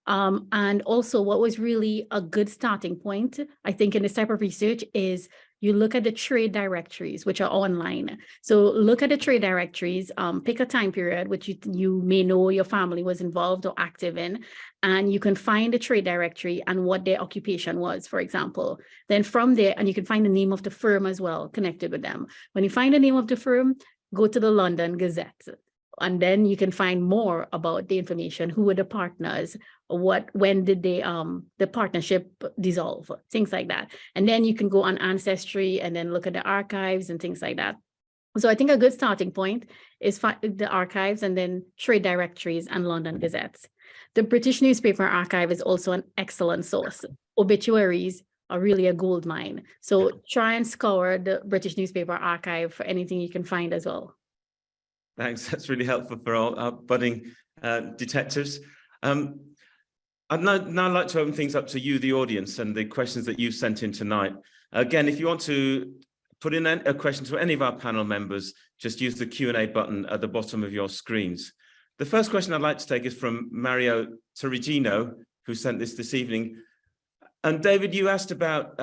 And also what was really a good starting point, I think, in this type of research is you look at the trade directories, which are online. So look at the trade directories, pick a time period which you may know your family was involved or active in, and you can find the trade directory and what their occupation was, for example. Then from there, and you can find the name of the firm as well connected with them. When you find the name of the firm, go to the London Gazette. And then you can find more about the information, who were the partners, when did they the partnership dissolve, things like that. And then you can go on Ancestry and then look at the archives and things like that. So I think a good starting point is the archives and then trade directories and London Gazettes. The British Newspaper Archive is also an excellent source. Obituaries are really a gold mine. So try and scour the British Newspaper Archive for anything you can find as well. Thanks, that's really helpful for our budding detectives. I'd now like to open things up to you, the audience, and the questions that you've sent in tonight. Again, if you want to put in a question to any of our panel members, just use the Q&A button at the bottom of your screens. The first question I'd like to take is from Mario Torrigino, who sent this evening. And David, you asked about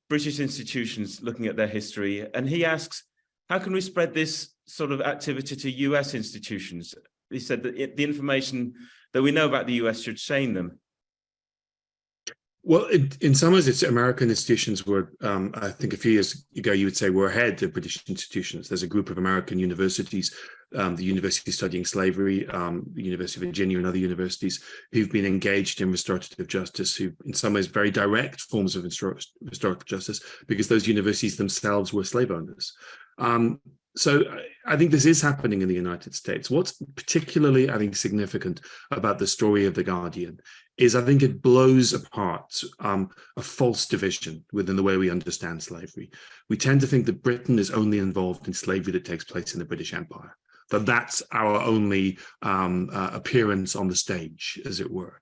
British institutions looking at their history, and he asks, how can we spread this sort of activity to US institutions? He said that the information that we know about the US should shame them. Well, in some ways, it's American institutions were, I think a few years ago, you would say were ahead of British institutions. There's a group of American universities, the University Studying Slavery, the University of Virginia and other universities who've been engaged in restorative justice, who in some ways very direct forms of restorative justice, because those universities themselves were slave owners. So I think this is happening in the United States. What's particularly, I think, significant about the story of The Guardian is I think it blows apart a false division within the way we understand slavery. We tend to think that Britain is only involved in slavery that takes place in the British Empire, that that's our only appearance on the stage, as it were.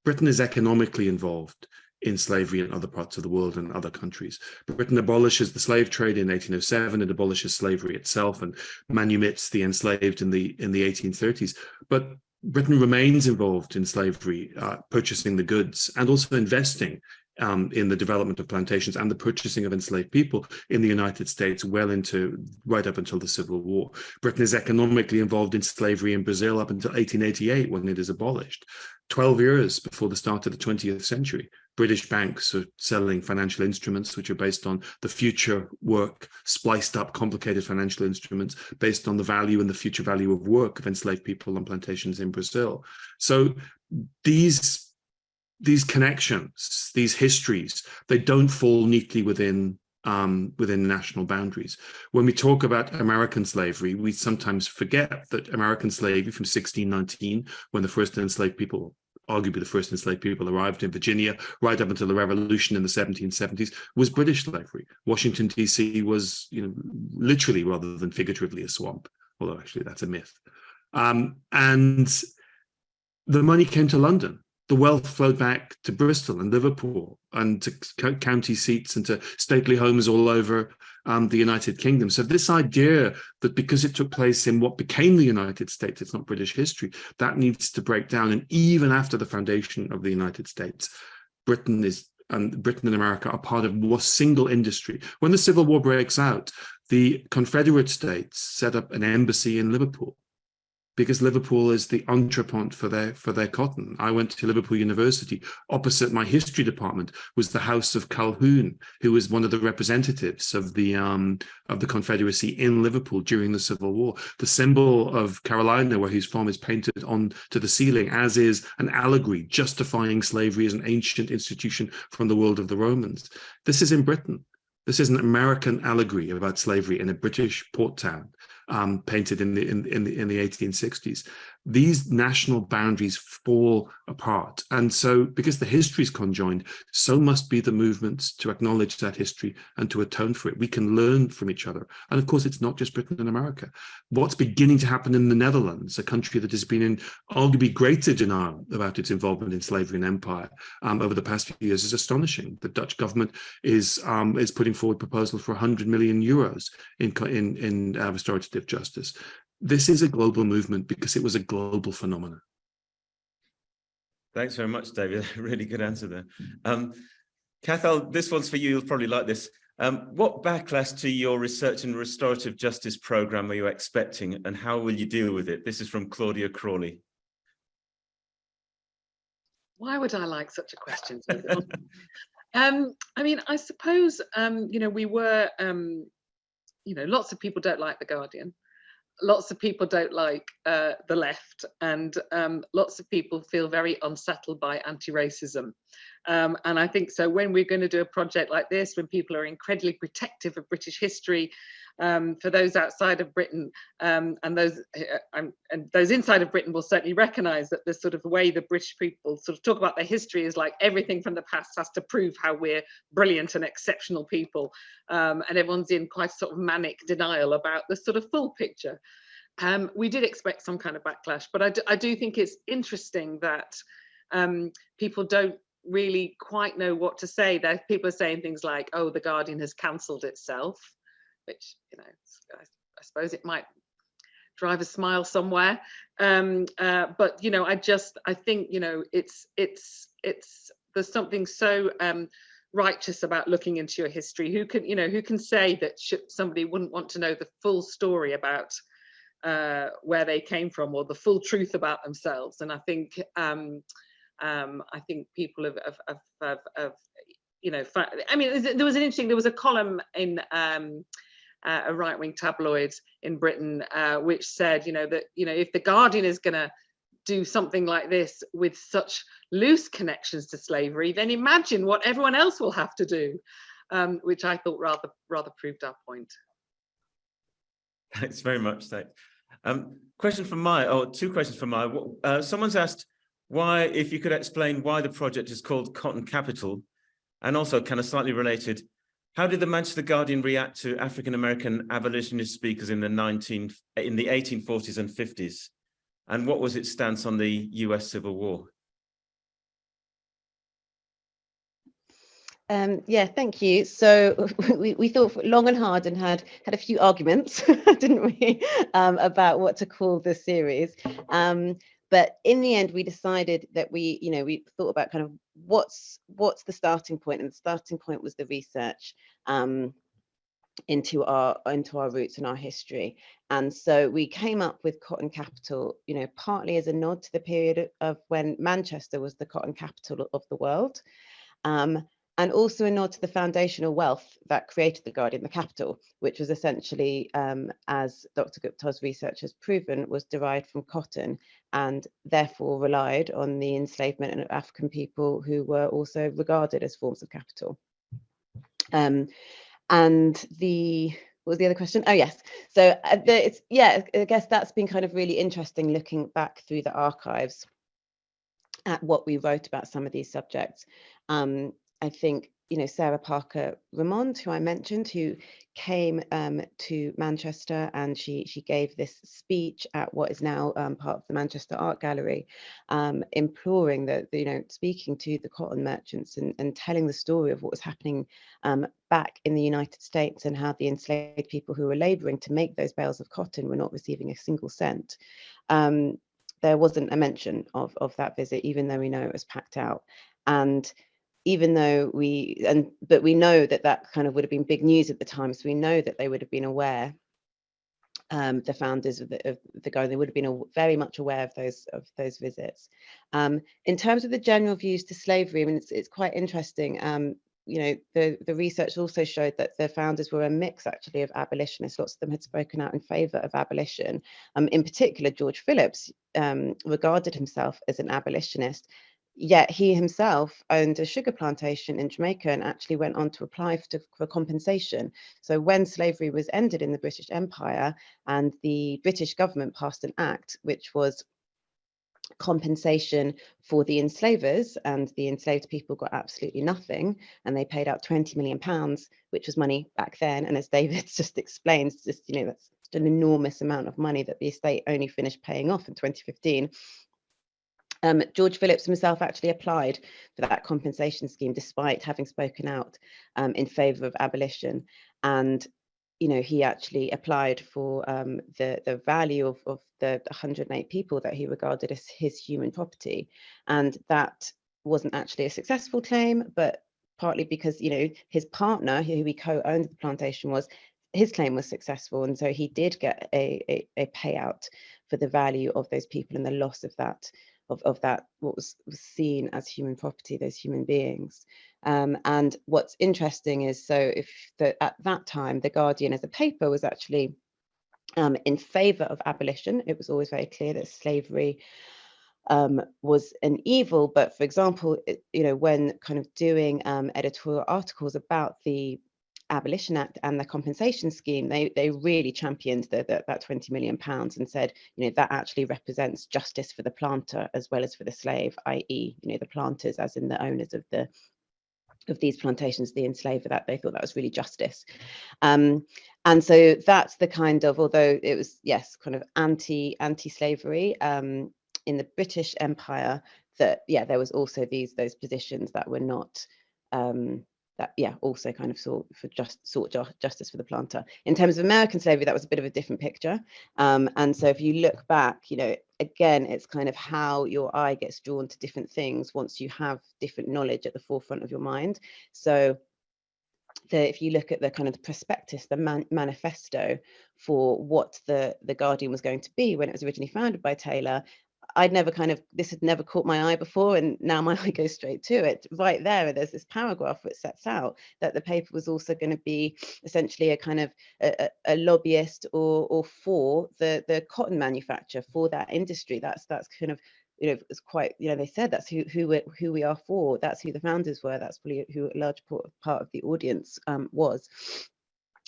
Britain is economically involved in slavery in other parts of the world and other countries. Britain abolishes the slave trade in 1807. It abolishes slavery itself and manumits the enslaved in the 1830s. But Britain remains involved in slavery, purchasing the goods and also investing in the development of plantations and the purchasing of enslaved people in the United States right up until the Civil War. Britain is economically involved in slavery in Brazil up until 1888 when it is abolished. 12 years before the start of the 20th century, British banks are selling financial instruments which are based on the future work, spliced up, complicated financial instruments based on the value and the future value of work of enslaved people on plantations in Brazil. So these connections, these histories, they don't fall neatly within national boundaries. When we talk about American slavery, we sometimes forget that American slavery from 1619, when the first enslaved people, arguably the first enslaved people, arrived in Virginia, right up until the Revolution in the 1770s, was British slavery. Washington, D.C. was, literally rather than figuratively a swamp, although actually that's a myth. And the money came to London. The wealth flowed back to Bristol and Liverpool and to county seats and to stately homes all over the United Kingdom. So this idea that because it took place in what became the United States, it's not British history, that needs to break down. And even after the foundation of the United States, Britain and America are part of one single industry. When the Civil War breaks out, the Confederate States set up an embassy in Liverpool, because Liverpool is the entrepot for their cotton. I went to Liverpool University. Opposite my history department was the House of Calhoun, who was one of the representatives of the Confederacy in Liverpool during the Civil War. The symbol of Carolina, where he's from, is painted onto the ceiling, as is an allegory justifying slavery as an ancient institution from the world of the Romans. This is in Britain. This is an American allegory about slavery in a British port town. Painted in the 1860s. These national boundaries fall apart. And so because the history is conjoined, so must be the movements to acknowledge that history and to atone for it. We can learn from each other. And of course, it's not just Britain and America. What's beginning to happen in the Netherlands, a country that has been in arguably greater denial about its involvement in slavery and empire over the past few years, is astonishing. The Dutch government is putting forward proposals for 100 million euros in restorative justice. This is a global movement because it was a global phenomenon. Thanks very much, David. Really good answer there. Cathal, this one's for you. You'll probably like this. What backlash to your research and restorative justice program are you expecting, and how will you deal with it? This is from Claudia Crawley. Why would I like such a question? I mean, I suppose, we were, lots of people don't like The Guardian. Lots of people don't like the left, and lots of people feel very unsettled by anti-racism. And I think so when we're going to do a project like this, when people are incredibly protective of British history, for those outside of Britain, and those inside of Britain will certainly recognise that the sort of way the British people sort of talk about their history is like everything from the past has to prove how we're brilliant and exceptional people, and everyone's in quite sort of manic denial about the sort of full picture. We did expect some kind of backlash, but I do think it's interesting that people don't really quite know what to say. That people are saying things like, "Oh, The Guardian has cancelled itself," which, I suppose it might drive a smile somewhere. But I think there's something so righteous about looking into your history. Who can say that somebody wouldn't want to know the full story about where they came from, or the full truth about themselves? And I think people have I mean, there was a column in a right-wing tabloid in Britain which said, that if The Guardian is going to do something like this with such loose connections to slavery, then imagine what everyone else will have to do, which I thought rather proved our point. Thanks very much. Thanks. Question from Maya, or two questions from Maya. Someone's asked why, if you could explain why the project is called Cotton Capital, and also kind of slightly related, how did the Manchester Guardian react to African-American abolitionist speakers in the 1840s and 50s? And what was its stance on the US Civil War? Yeah, thank you. So we thought long and hard and had a few arguments, didn't we, about what to call this series. But in the end, we decided that we thought about kind of what's the starting point, and the starting point was the research into our roots and our history. And so we came up with cotton capital, partly as a nod to the period of when Manchester was the cotton capital of the world, and also a nod to the foundational wealth that created the Guardian, the capital, which was essentially, as Dr. Gooptar's research has proven, was derived from cotton, and therefore relied on the enslavement of African people who were also regarded as forms of capital. And what was the other question? Oh yes, so I guess that's been kind of really interesting, looking back through the archives at what we wrote about some of these subjects. I think Sarah Parker Remond, who I mentioned, who came to Manchester, and she gave this speech at what is now part of the Manchester Art Gallery, imploring that, speaking to the cotton merchants and telling the story of what was happening back in the United States, and how the enslaved people who were laboring to make those bales of cotton were not receiving a single cent. There wasn't a mention of that visit, even though we know it was packed out. And even though but we know that kind of would have been big news at the time, so we know that they would have been aware, the founders of the Guardian, they would have been very much aware of those visits. In terms of the general views to slavery, I mean, it's quite interesting. The research also showed that the founders were a mix, actually, of abolitionists. Lots of them had spoken out in favour of abolition. In particular, George Phillips regarded himself as an abolitionist, yet he himself owned a sugar plantation in Jamaica and actually went on to apply for compensation. So when slavery was ended in the British Empire, and the British government passed an act which was compensation for the enslavers, and the enslaved people got absolutely nothing, and they paid out £20 million, which was money back then. And as David just explains, that's an enormous amount of money that the estate only finished paying off in 2015. George Phillips himself actually applied for that compensation scheme, despite having spoken out in favour of abolition. And he actually applied for the value of the 108 people that he regarded as his human property. And that wasn't actually a successful claim, but partly because his partner, who he co-owned the plantation, his claim was successful, and so he did get a payout for the value of those people and the loss of that what was seen as human property, those human beings. And what's interesting is, so at that time, the Guardian as a paper was actually in favour of abolition. It was always very clear that slavery was an evil. But for example, when kind of doing editorial articles about the Abolition Act and the compensation scheme, they really championed that £20 million and said, that actually represents justice for the planter as well as for the slave, i.e., the planters, as in the owners of these plantations, the enslaver, that they thought that was really justice. And so that's the kind of, although it was, yes, kind of anti-slavery in the British Empire, that there was also those positions that were not also kind of sought justice for the planter. In terms of American slavery, that was a bit of a different picture. And so if you look back, again, it's kind of how your eye gets drawn to different things once you have different knowledge at the forefront of your mind. So if you look at the kind of the prospectus, the manifesto for what the Guardian was going to be when it was originally founded by Taylor, this had never caught my eye before, and now my eye goes straight to it. Right there, there's this paragraph which sets out that the paper was also going to be essentially a kind of a lobbyist or for the cotton manufacture, for that industry. That's kind of, it's quite, they said that's who we are for. That's who the founders were. That's probably who a large part of the audience was.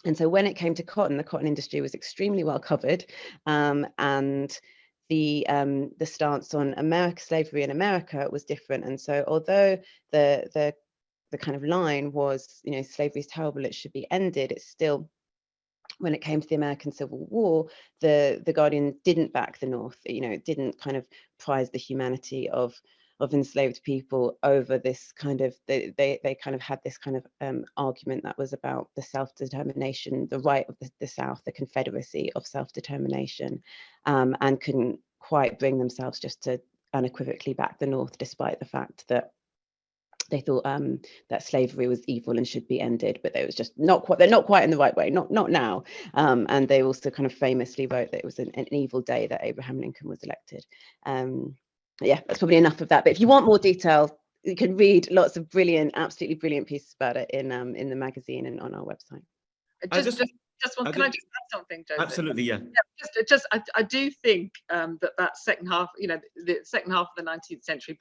And so when it came to cotton, the cotton industry was extremely well covered, and the stance on slavery in America was different. And so although the kind of line was, slavery is terrible, it should be ended, it's still, when it came to the American Civil War, the Guardian didn't back the North. It didn't kind of prize the humanity of enslaved people over this kind of, they kind of had this kind of argument that was about the self-determination, the right of the South, the Confederacy of self-determination, and couldn't quite bring themselves just to unequivocally back the North, despite the fact that they thought that slavery was evil and should be ended, but they was just not quite. They're not quite in the right way. Not now. And they also kind of famously wrote that it was an evil day that Abraham Lincoln was elected. Yeah, that's probably enough of that. But if you want more detail, you can read lots of brilliant, absolutely brilliant pieces about it in the magazine and on our website. Can I just add something, Joseph? Absolutely, yeah. I do think that second half, the second half of the 19th century,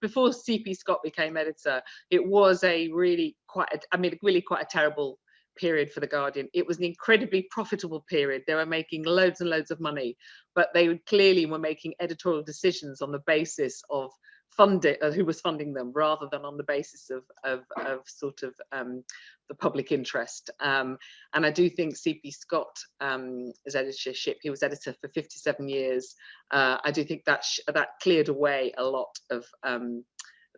before C.P. Scott became editor, it was really quite a terrible period for the Guardian. It was an incredibly profitable period. They were making loads and loads of money, but they clearly were making editorial decisions on the basis of who was funding them, rather than on the basis of sort of the public interest. And I do think C.P. Scott, his editorship, he was editor for 57 years. I do think that cleared away a lot of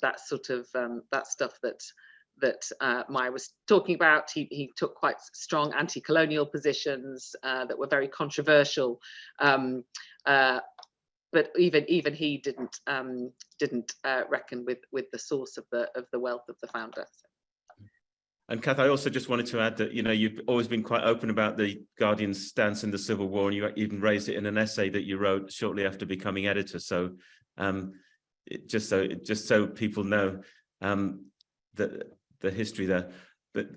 that sort of that stuff that Maya was talking about. He took quite strong anti-colonial positions that were very controversial. But even he didn't reckon with the source of the wealth of the founder. And Kath, I also just wanted to add that you've always been quite open about the Guardian's stance in the Civil War, and you even raised it in an essay that you wrote shortly after becoming editor. So just so people know the history there. But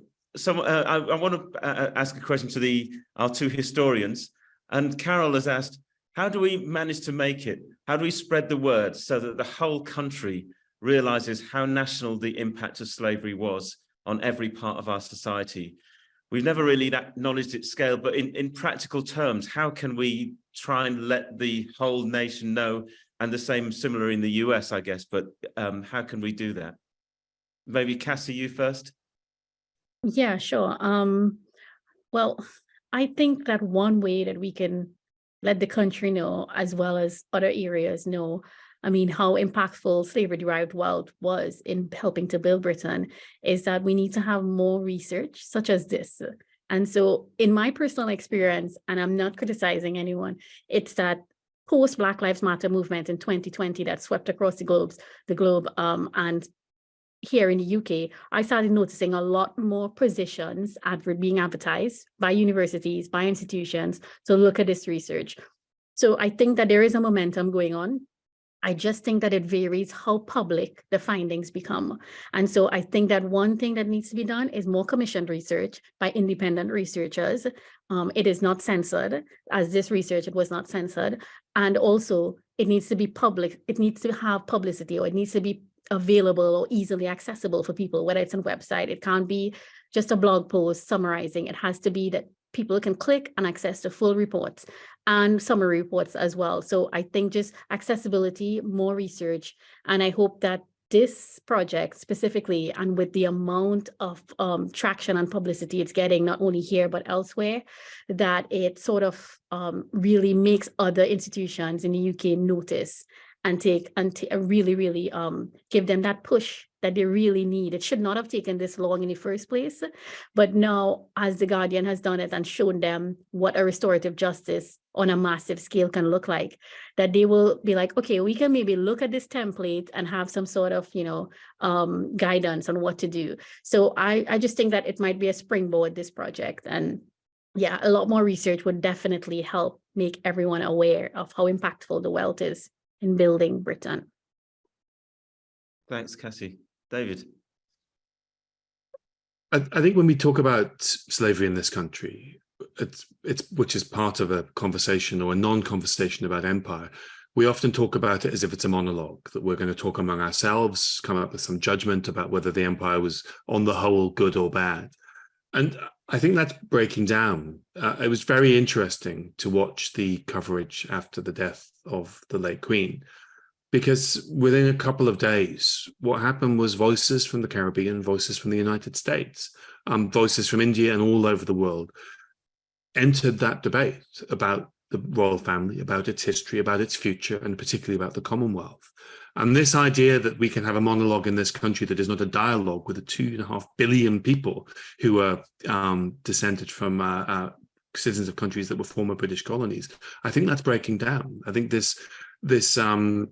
I want to ask a question to our two historians, and Carol has asked, how do we manage to make it? How do we spread the word so that the whole country realizes how national the impact of slavery was on every part of our society? We've never really acknowledged its scale, but in practical terms, how can we try and let the whole nation know? And the similar in the US, I guess, but how can we do that? Maybe Cassie, you first. Yeah, sure. Well, I think that one way that we can let the country know, as well as other areas know, how impactful slavery-derived wealth was in helping to build Britain, is that we need to have more research such as this. And so in my personal experience, and I'm not criticizing anyone, it's that post Black Lives Matter movement in 2020 that swept across the globe, and here in the UK, I started noticing a lot more positions being advertised by universities, by institutions to look at this research. So I think that there is a momentum going on. I just think that it varies how public the findings become. And so I think that one thing that needs to be done is more commissioned research by independent researchers. It is not censored, as this research, it was not censored. And also it needs to be public. It needs to have publicity, or it needs to be available or easily accessible for people, whether it's on a website. It can't be just a blog post summarizing. It has to be that people can click and access the full reports and summary reports as well. So I think just accessibility, more research, and I hope that this project specifically, and with the amount of traction and publicity it's getting, not only here but elsewhere, that it sort of really makes other institutions in the UK notice and really give them that push that they really need. It should not have taken this long in the first place, but now, as the Guardian has done it and shown them what a restorative justice on a massive scale can look like, that they will be like, okay, we can maybe look at this template and have some sort of, guidance on what to do. So I just think that it might be a springboard, this project. And yeah, a lot more research would definitely help make everyone aware of how impactful the wealth is in building Britain. Thanks, Cassie. David. I think when we talk about slavery in this country, which is part of a conversation or a non-conversation about empire, we often talk about it as if it's a monologue, that we're going to talk among ourselves, come up with some judgment about whether the empire was on the whole good or bad. And I think that's breaking down. It was very interesting to watch the coverage after the death of the late Queen, because within a couple of days, what happened was voices from the Caribbean, voices from the United States, voices from India and all over the world entered that debate about the royal family, about its history, about its future, and particularly about the Commonwealth. And this idea that we can have a monologue in this country that is not a dialogue with the 2.5 billion people who are descended from citizens of countries that were former British colonies. I think that's breaking down. I think the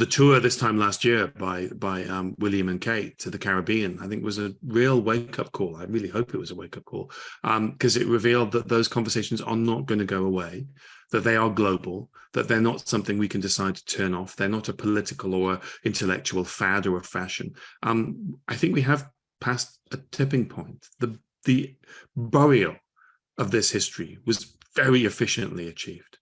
tour this time last year by William and Kate to the Caribbean, I think was a real wake-up call. I really hope it was a wake-up call, because it revealed that those conversations are not going to go away, that they are global, that they're not something we can decide to turn off. They're not a political or intellectual fad or a fashion. I think we have passed a tipping point. The burial of this history was very efficiently achieved.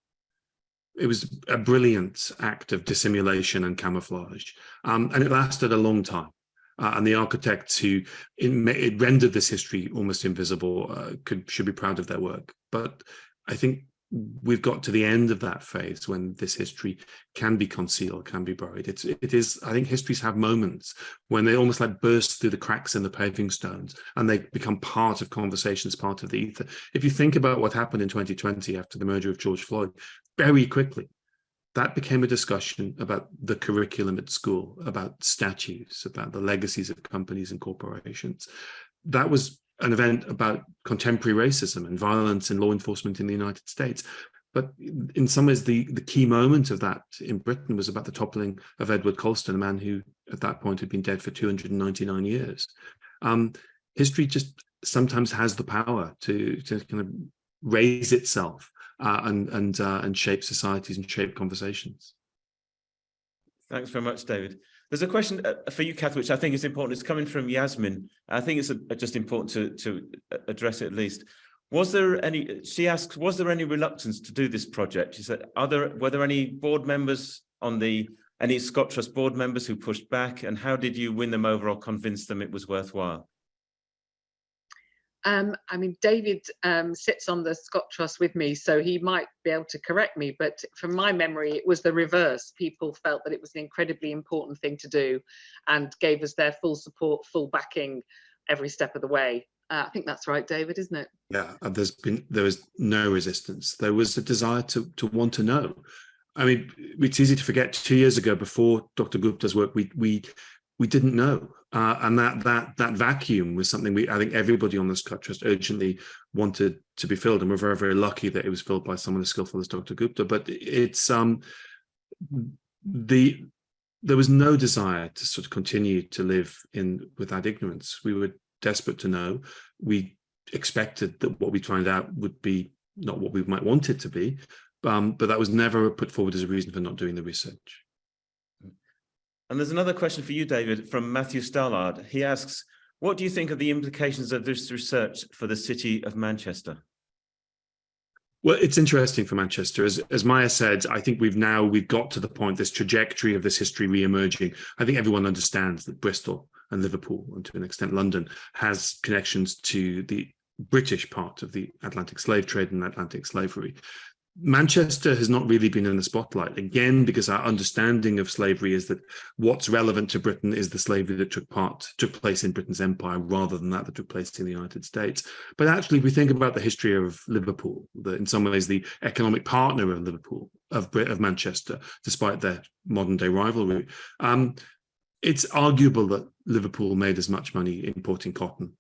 It was a brilliant act of dissimulation and camouflage, and it lasted a long time. And the architects who it rendered this history almost invisible should be proud of their work. But I think we've got to the end of that phase when this history can be concealed, can be buried. It is. I think histories have moments when they almost like burst through the cracks in the paving stones, and they become part of conversations, part of the ether. If you think about what happened in 2020 after the murder of George Floyd, very quickly, that became a discussion about the curriculum at school, about statues, about the legacies of companies and corporations. That was an event about contemporary racism and violence in law enforcement in the United States. But in some ways, the key moment of that in Britain was about the toppling of Edward Colston, a man who at that point had been dead for 299 years. History just sometimes has the power to kind of raise itself and shape societies and shape conversations. Thanks very much, David. There's a question for you, Kath, which I think is important. It's coming from Yasmin. I think it's just important to address it at least. She asks, was there any reluctance to do this project? She said, were there any board members any Scott Trust board members who pushed back, and how did you win them over or convince them it was worthwhile? I mean, David sits on the Scott Trust with me, so he might be able to correct me, but from my memory, it was the reverse. People felt that it was an incredibly important thing to do and gave us their full support, full backing every step of the way. I think that's right, David, isn't it? Yeah, there was no resistance. There was a desire to want to know. I mean, it's easy to forget 2 years ago, before Dr. Gooptar's work, we didn't know. And that vacuum was something I think everybody on the Scott Trust urgently wanted to be filled. And we're very, very lucky that it was filled by someone as skillful as Dr. Gooptar. But it's there was no desire to sort of continue to live with that ignorance. We were desperate to know. We expected that what we find out would be not what we might want it to be, but that was never put forward as a reason for not doing the research. And there's another question for you, David, from Matthew Stallard. He asks, what do you think of the implications of this research for the city of Manchester? Well, it's interesting for Manchester. As Maya said, I think we've got to the point, this trajectory of this history re-emerging. I think everyone understands that Bristol and Liverpool, and to an extent London, has connections to the British part of the Atlantic slave trade and Atlantic slavery. Manchester has not really been in the spotlight, again, because our understanding of slavery is that what's relevant to Britain is the slavery that took place in Britain's empire, rather than that took place in the United States. But actually, if we think about the history of Liverpool, in some ways the economic partner of Liverpool, of Manchester, despite their modern day rivalry, it's arguable that Liverpool made as much money importing cotton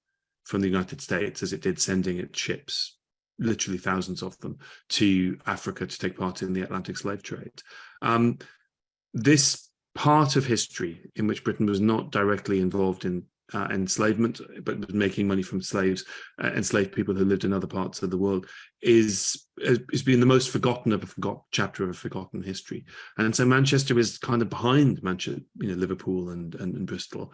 from the United States as it did sending its ships, literally thousands of them, to Africa to take part in the Atlantic slave trade. This part of history in which Britain was not directly involved in enslavement, but was making money from enslaved people who lived in other parts of the world, has been the most forgotten of a chapter of a forgotten history. And so Manchester is kind of behind Liverpool and Bristol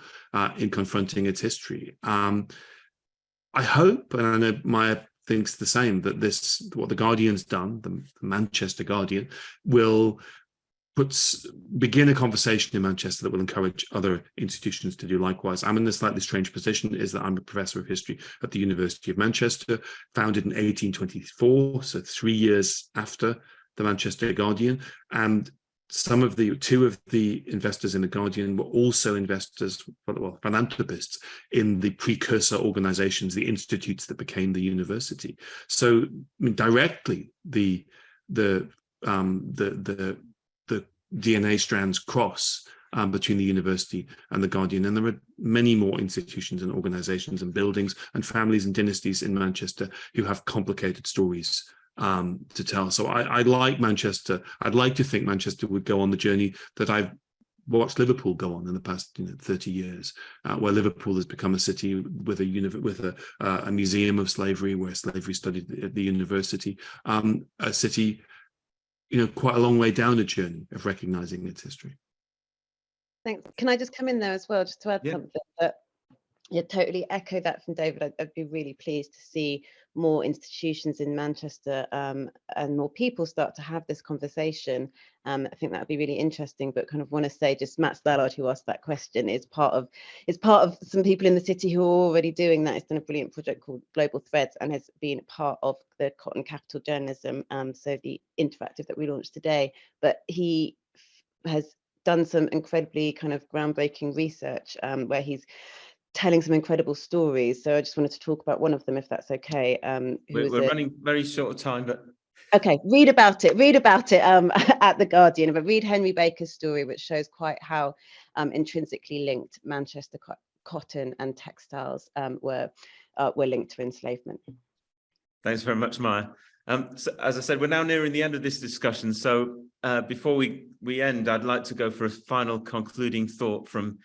in confronting its history. I hope, and I know Maya thinks the same, that what the Guardian's done, the Manchester Guardian, will begin a conversation in Manchester that will encourage other institutions to do likewise. I'm in a slightly strange position, is that I'm a professor of history at the University of Manchester, founded in 1824, so 3 years after the Manchester Guardian, and two of the investors in the Guardian were also philanthropists in the precursor organizations, the institutes that became the university. So directly, the DNA strands cross between the university and the Guardian. And there are many more institutions and organisations and buildings and families and dynasties in Manchester who have complicated stories to tell. So I like Manchester. I'd like to think Manchester would go on the journey that I've watched Liverpool go on in the past 30 years, where Liverpool has become a city with a museum of slavery, where slavery studied at the university, a city, quite a long way down a journey of recognising its history. Thanks. Can I just come in there as well, just to add Yeah. something that totally echo that from David. I'd be really pleased to see more institutions in Manchester and more people start to have this conversation. I think that would be really interesting, but kind of want to say just Matt Stallard, who asked that question, is part of some people in the city who are already doing that. He's done a brilliant project called Global Threads and has been part of the Cotton Capital Journalism, so the interactive that we launched today. But he has done some incredibly kind of groundbreaking research where he's telling some incredible stories. So I just wanted to talk about one of them, if that's okay. We're running very short of time, but okay, read about it at The Guardian. But read Henry Baker's story, which shows quite how intrinsically linked Manchester cotton and textiles were linked to enslavement. thanks very much, Maya. So, as I said, we're now nearing the end of this discussion. So before we end, I'd like to go for a final concluding thought from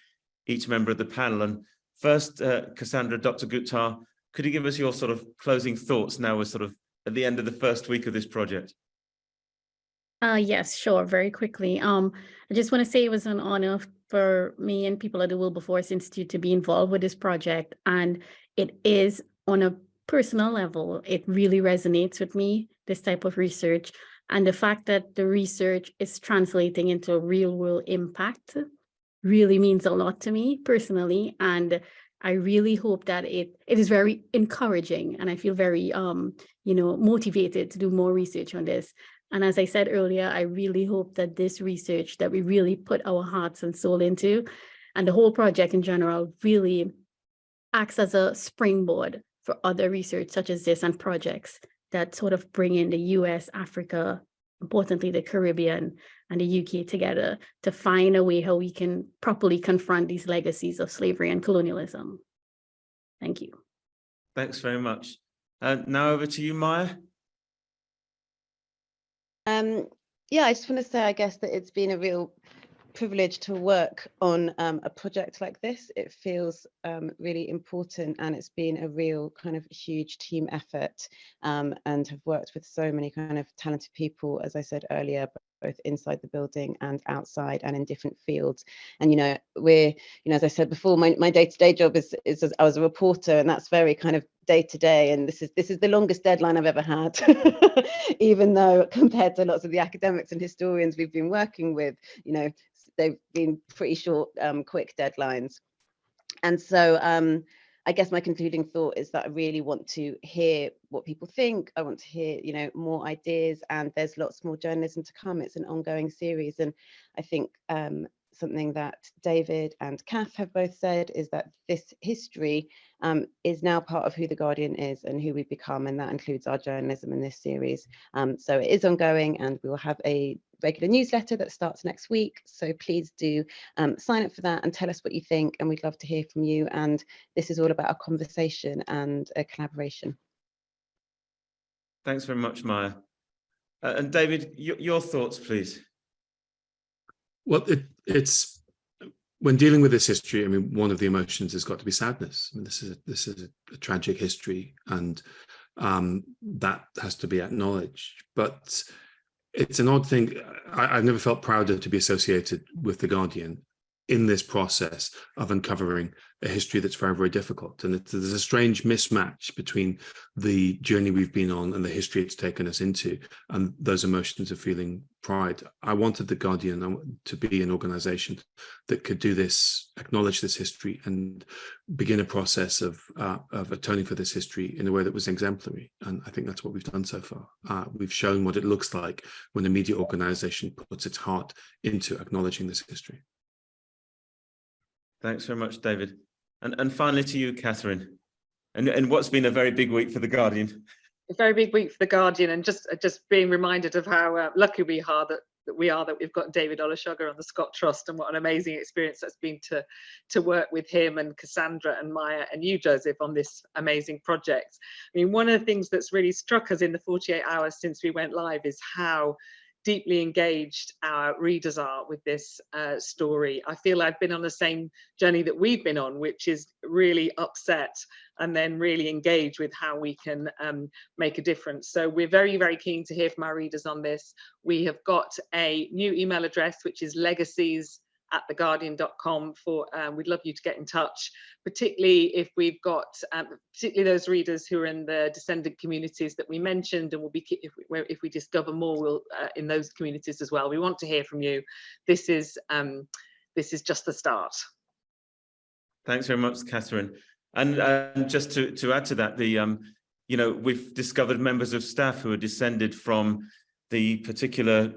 each member of the panel. And first, Cassandra, Dr. Gooptar, could you give us your sort of closing thoughts now we're sort of at the end of the first week of this project? Yes, sure. Very quickly. I just want to say it was an honor for me and people at the Wilberforce Institute to be involved with this project. And it is on a personal level, it really resonates with me, this type of research. And the fact that the research is translating into real world impact really means a lot to me personally. And I really hope that it is very encouraging, and I feel very motivated to do more research on this. And as I said earlier, I really hope that this research that we really put our hearts and soul into, and the whole project in general, really acts as a springboard for other research such as this and projects that sort of bring in the US, Africa, importantly the Caribbean and the UK together to find a way how we can properly confront these legacies of slavery and colonialism. Thank you. Thanks very much. Now over to you, Maya. Yeah, I just want to say, I guess, that it's been a real privilege to work on a project like this. It feels really important, and it's been a real kind of huge team effort, and have worked with so many kind of talented people, as I said earlier, both inside the building and outside and in different fields. And we're, as I said before, my day-to-day job is as I was a reporter, and that's very kind of day-to-day, and this is the longest deadline I've ever had, even though compared to lots of the academics and historians we've been working with, they've been pretty short, quick deadlines. And so I guess my concluding thought is that I really want to hear what people think. I want to hear, more ideas, and there's lots more journalism to come. It's an ongoing series. And I think something that David and Kath have both said is that this history is now part of who The Guardian is and who we've become, and that includes our journalism in this series. So it is ongoing, and we will have a regular newsletter that starts next week. So please do sign up for that and tell us what you think, and we'd love to hear from you. And this is all about a conversation and a collaboration. Thanks very much, Maya. And David, your thoughts, please. Well, it's when dealing with this history, I mean, one of the emotions has got to be sadness. I mean, this is a tragic history, and that has to be acknowledged. But it's an odd thing. I've never felt prouder to be associated with The Guardian in this process of uncovering a history that's very, very difficult. And there's a strange mismatch between the journey we've been on and the history it's taken us into, and those emotions of feeling pride. I wanted The Guardian to be an organization that could do this, acknowledge this history, and begin a process of atoning for this history in a way that was exemplary. And I think that's what we've done so far. We've shown what it looks like when a media organization puts its heart into acknowledging this history. Thanks very much, David. And finally to you, Katharine. And what's been a very big week for The Guardian? A very big week for The Guardian, and just being reminded of how lucky we are that we've got David Olusoga on the Scott Trust, and what an amazing experience that's been to work with him and Cassandra and Maya and you, Joseph, on this amazing project. I mean, one of the things that's really struck us in the 48 hours since we went live is how deeply engaged our readers are with this story. I feel I've been on the same journey that we've been on, which is really upset and then really engage with how we can make a difference. So we're very, very keen to hear from our readers on this. We have got a new email address, which is legacies@theguardian.com we'd love you to get in touch, particularly if we've got particularly those readers who are in the descendant communities that we mentioned, and we'll be if we discover more, we'll in those communities as well. We want to hear from you. This is just the start. Thanks very much, Catherine. And just to add to that, we've discovered members of staff who are descended from the particular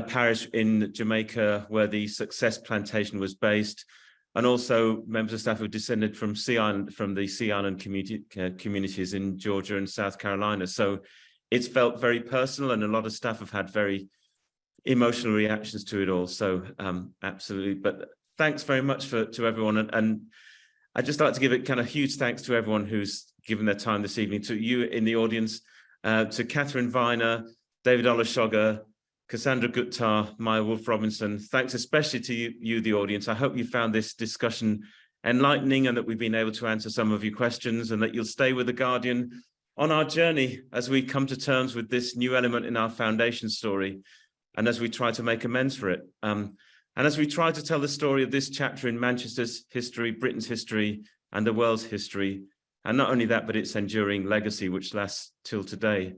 parish in Jamaica where the Success Plantation was based, and also members of staff who descended from the Sea Island communities in Georgia and South Carolina. So it's felt very personal, and a lot of staff have had very emotional reactions to it all. So absolutely. But thanks very much to everyone, and I'd just like to give a kind of huge thanks to everyone who's given their time this evening, to you in the audience, to Katharine Viner, David Olusoga, Cassandra Gooptar, Maya Wolfe-Robinson. Thanks especially to you, the audience. I hope you found this discussion enlightening and that we've been able to answer some of your questions, and that you'll stay with The Guardian on our journey as we come to terms with this new element in our foundation story, and as we try to make amends for it. And as we try to tell the story of this chapter in Manchester's history, Britain's history, and the world's history, and not only that, but its enduring legacy, which lasts till today.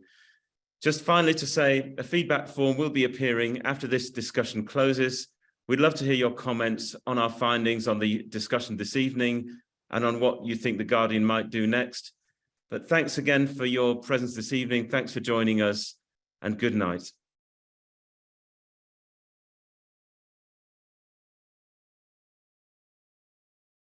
Just finally to say, a feedback form will be appearing after this discussion closes. We'd love to hear your comments on our findings on the discussion this evening and on what you think The Guardian might do next. But thanks again for your presence this evening. Thanks for joining us, and good night.